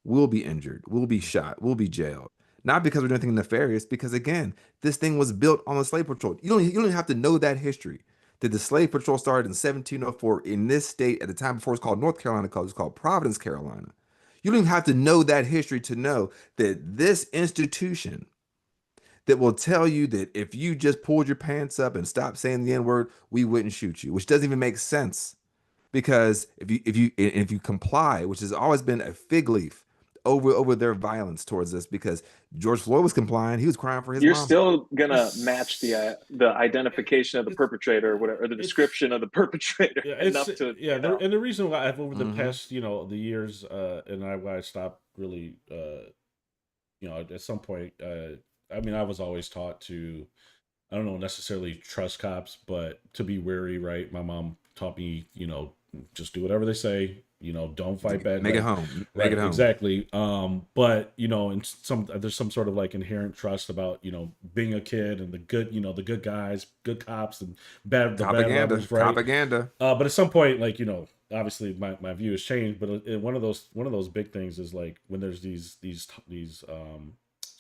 we'll be injured, we'll be shot, we'll be jailed. Not because we're doing anything nefarious, because again, this thing was built on the slave patrol. You don't even have to know that history. That the slave patrol started in 1704 in this state at the time before it was called North Carolina, because it was called Providence, Carolina. You don't even have to know that history to know that this institution that will tell you that if you just pulled your pants up and stopped saying the N-word, we wouldn't shoot you, which doesn't even make sense. Because if you comply, which has always been a fig leaf over their violence towards us, because George Floyd was complying, he was crying for his You're mom. still gonna match the identification of the perpetrator, or whatever, or the description of the perpetrator, yeah, enough to and the reason why I've over the Mhm. past, the years, why I stopped really, at some point, I mean, I was always taught to, I don't know, necessarily trust cops, but to be wary, right? My mom taught me, just do whatever they say, don't fight back. Make it Like, home. Make right, it home. exactly. But there's some sort of like inherent trust about, being a kid and the good, the good guys, good cops, and the bad Propaganda. rebels, right? Propaganda. But at some point, like, obviously my view has changed, but one of those big things is, like, when there's these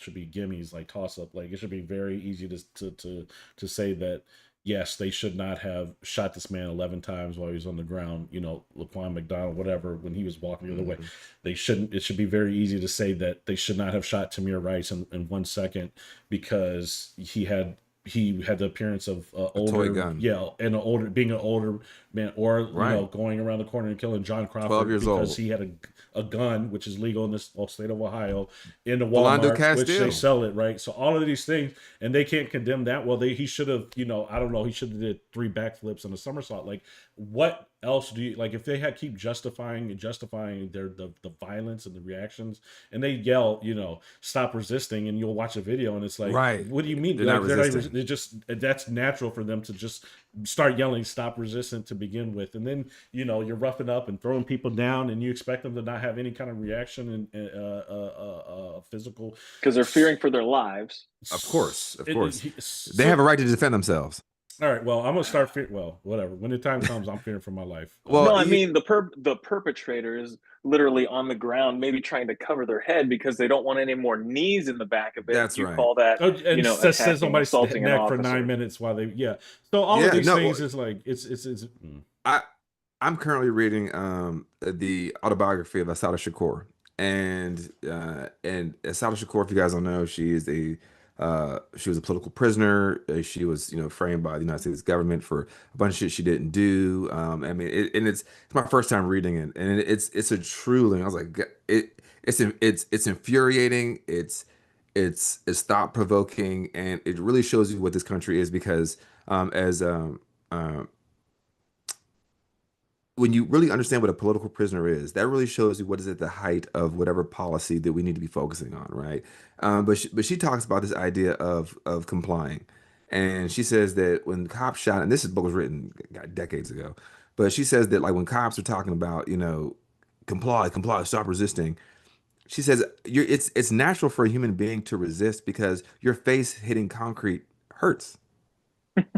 should be gimmies, like toss up, like, it should be very easy to say that yes, they should not have shot this man 11 times while he was on the ground, Laquan McDonald, whatever, when he was walking the other way. It should be very easy to say that they should not have shot Tamir Rice in 1 second because he had the appearance of older, toy gun. yeah, and being an older man, or Right. going around the corner and killing John Crawford 12 years because old. he had a gun, which is legal in this state of Ohio, in the Philando Walmart, which they Castile. sell it, right? So all of these things, and they can't condemn that. Well, he should have, I don't know, he should have did 3 backflips and a somersault. Like, what else do you, like, if they keep justifying the violence and the reactions, and they yell, stop resisting, and you'll watch a video and it's like, Right. what do you mean? They're Like, not they're resisting. they're just, that's natural for them to just start yelling stop resistant to begin with, and then you're roughing up and throwing people down, and you expect them to not have any kind of reaction and physical, because they're fearing for their lives. Of course. So, They have a right to defend themselves. all right, well, I'm gonna start well, whatever, when the time comes, I'm fearing for my life. Well, No, I mean the perpetrator is literally on the ground, maybe trying to cover their head because they don't want any more knees in the back of it. That's you right. call that, and says attacking, somebody's assaulting an neck for officer. 9 minutes while they so all of these no, things is like it's I'm currently reading the autobiography of Assata Shakur, and Assata Shakur, if you guys don't know, she was a political prisoner. She was framed by the United States government for a bunch of shit she didn't do. I mean, it's my first time reading it, and it's a truly, I was like, it's infuriating. It's thought provoking, and it really shows you what this country is, because as when you really understand what a political prisoner is, that really shows you what is at the height of whatever policy that we need to be focusing on, right? But she talks about this idea of complying, and she says that when cops shot, and this book was written decades ago, but she says that, like, when cops are talking about comply, stop resisting, she says it's natural for a human being to resist because your face hitting concrete hurts,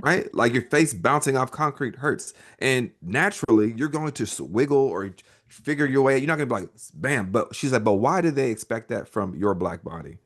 right? Like, your face bouncing off concrete hurts. And naturally, you're going to wiggle or figure your way. You're not gonna be like, bam. But she's like, but why do they expect that from your black body?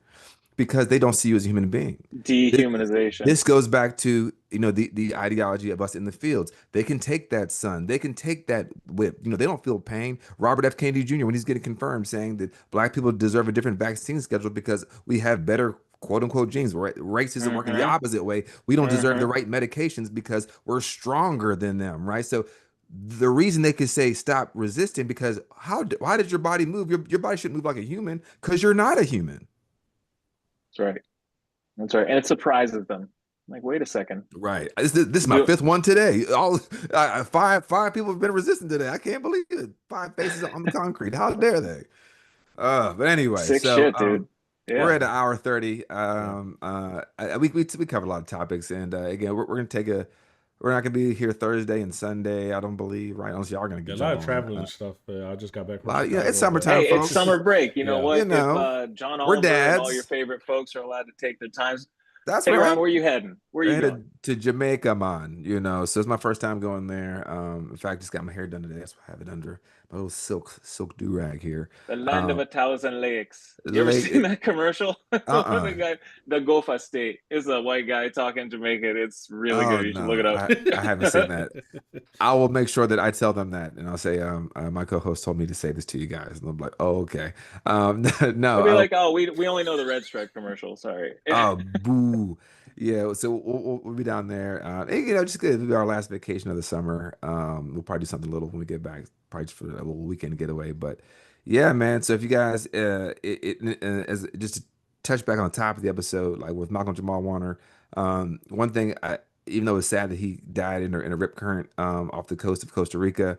Because they don't see you as a human being. This, Dehumanization. this goes back to, the ideology of us in the fields. They can take that sun, they can take that whip. They don't feel pain. Robert F. Kennedy Jr., when he's getting confirmed, saying that black people deserve a different vaccine schedule because we have better quote unquote genes. Right? Racism working the opposite way. We don't deserve the right medications because we're stronger than them, right? So the reason they could say stop resisting, because why did your body move? Your body shouldn't move like a human because you're not a human. That's right. That's right. And it surprises them. Like, wait a second. Right. This is my fifth one today. All five people have been resistant today. I can't believe it. 5 faces on the concrete. How dare they? But anyway, Sick shit, dude. Yeah. We're at 1:30. We covered a lot of topics, and again, we're gonna take we're not gonna be here Thursday and Sunday, I don't believe, right? Unless y'all are gonna get a lot of traveling and stuff. I just got back from Chicago. Yeah, it's summertime. summertime, Hey, folks. it's summer break. You know what? If John Oliver and all your favorite folks are allowed to take their times. That's right. Ron, where are you heading? Where are you going? To Jamaica, man. So it's my first time going there. In fact, just got my hair done today. That's why I have it under my little silk do-rag here. The land of 1,000 lakes. You ever seen that commercial? The Gofa State is a white guy talking Jamaican. It's really good. You should look it up. I haven't seen that. I will make sure that I tell them that, and I'll say, my co-host told me to say this to you guys, and they'll be like, oh, okay. No, they'll be like, oh, we only know the Red Stripe commercial. Sorry. Oh, boo. Yeah, so we'll be down there. And, just good. It'll be our last vacation of the summer. We'll probably do something little when we get back, probably just for a little weekend getaway. But yeah, man. So if you guys, as just to touch back on the top of the episode, like with Malcolm Jamal Warner, one thing, even though it's sad that he died in a rip current off the coast of Costa Rica,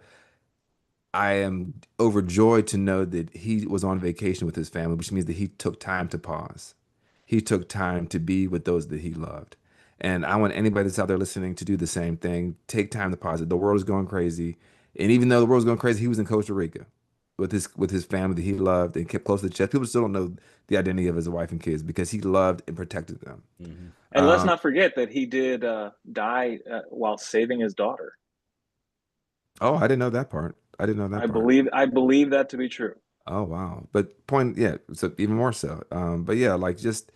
I am overjoyed to know that he was on vacation with his family, which means that he took time to pause. He took time to be with those that he loved. And I want anybody that's out there listening to do the same thing. Take time to pause it. The world is going crazy. And even though the world's going crazy, he was in Costa Rica with his family that he loved and kept close to the chest. People still don't know the identity of his wife and kids because he loved and protected them. Mm-hmm. And let's not forget that he did die while saving his daughter. Oh, I didn't know that part. I didn't know that part. I believe that to be true. Oh, wow. But so even more so. But yeah, like just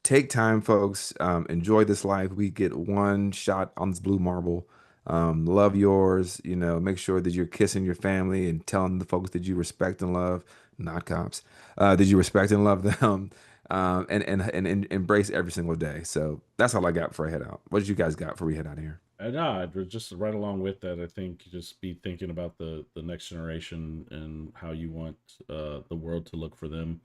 take time, folks. Enjoy this life. We get one shot on this blue marble. Love yours. Make sure that you're kissing your family and telling the folks that you respect and love, not cops, that you respect and love them, and embrace every single day. So that's all I got before I head out. What did you guys got before we head out of here? No, just right along with that, I think just be thinking about the next generation and how you want the world to look for them.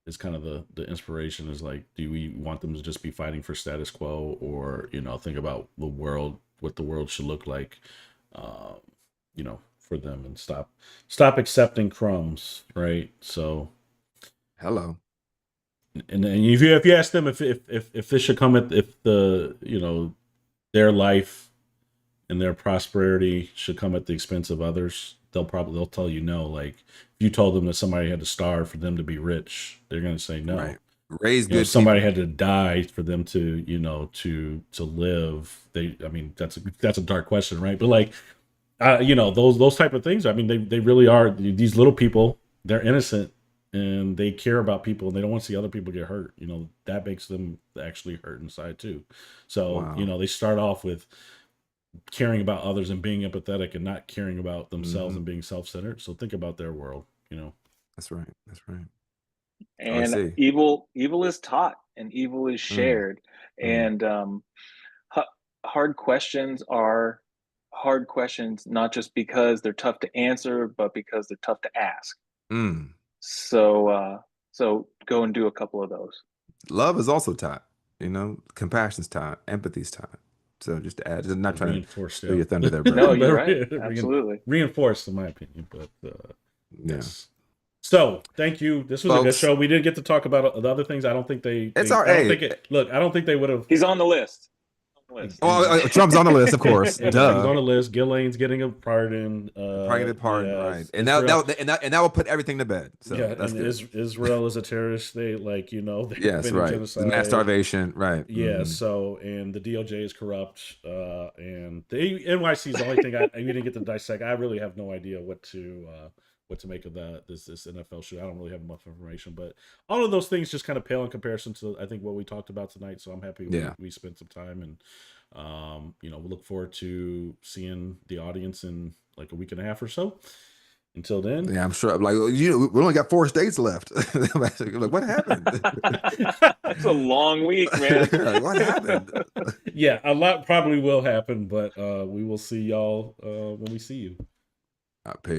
Is kind of the inspiration is like, do we want them to just be fighting for status quo, or think about the world, what the world should look like, for them, and stop accepting crumbs, right? So, hello. And if you ask them if this should come if the their life and their prosperity should come at the expense of others, they'll tell you no. Like if you told them that somebody had to starve for them to be rich, they're going to say no. Right. Raise good. Somebody had to die for them to to live. That's a dark question, right? But like those type of things. I mean, they really are these little people. They're innocent. And they care about people, and they don't want to see other people get hurt. That makes them actually hurt inside too. So, wow. They start off with caring about others and being empathetic, and not caring about themselves and being self-centered. So think about their world. That's right. That's right. And evil is taught, and evil is shared. And hard questions are hard questions, not just because they're tough to answer, but because they're tough to ask. So go and do a couple of those. Love is also taught, compassion's taught, empathy's taught. So just to add, just not trying to steal your thunder there, bro. No, you're right. Absolutely. Reinforced in my opinion, but yes. So thank you. This was a good show. We didn't get to talk about the other things. I don't think they. It's all right. I don't think they would have. He's on the list. list. Oh, Trump's on the list, of course. He's Duh. on the list. Ghislaine's getting a pardon. Pardon, right? And Israel, that will put everything to bed. So yeah, that's and good. Israel is a terrorist state, like they've Yes, been in right. genocide, Mass starvation, right? Yeah. So, and the DOJ is corrupt, and the NYC is the only thing we didn't get to dissect. I really have no idea what to make of this NFL shoot. I don't really have enough information, but all of those things just kind of pale in comparison to I think what we talked about tonight. So I'm happy we spent some time, and we look forward to seeing the audience in like a week and a half or so. Until then, yeah, I'm sure. Like we only got 4 states left. Like, what happened? It's a long week, man. What happened? Yeah, a lot probably will happen, but we will see y'all when we see you. Peace.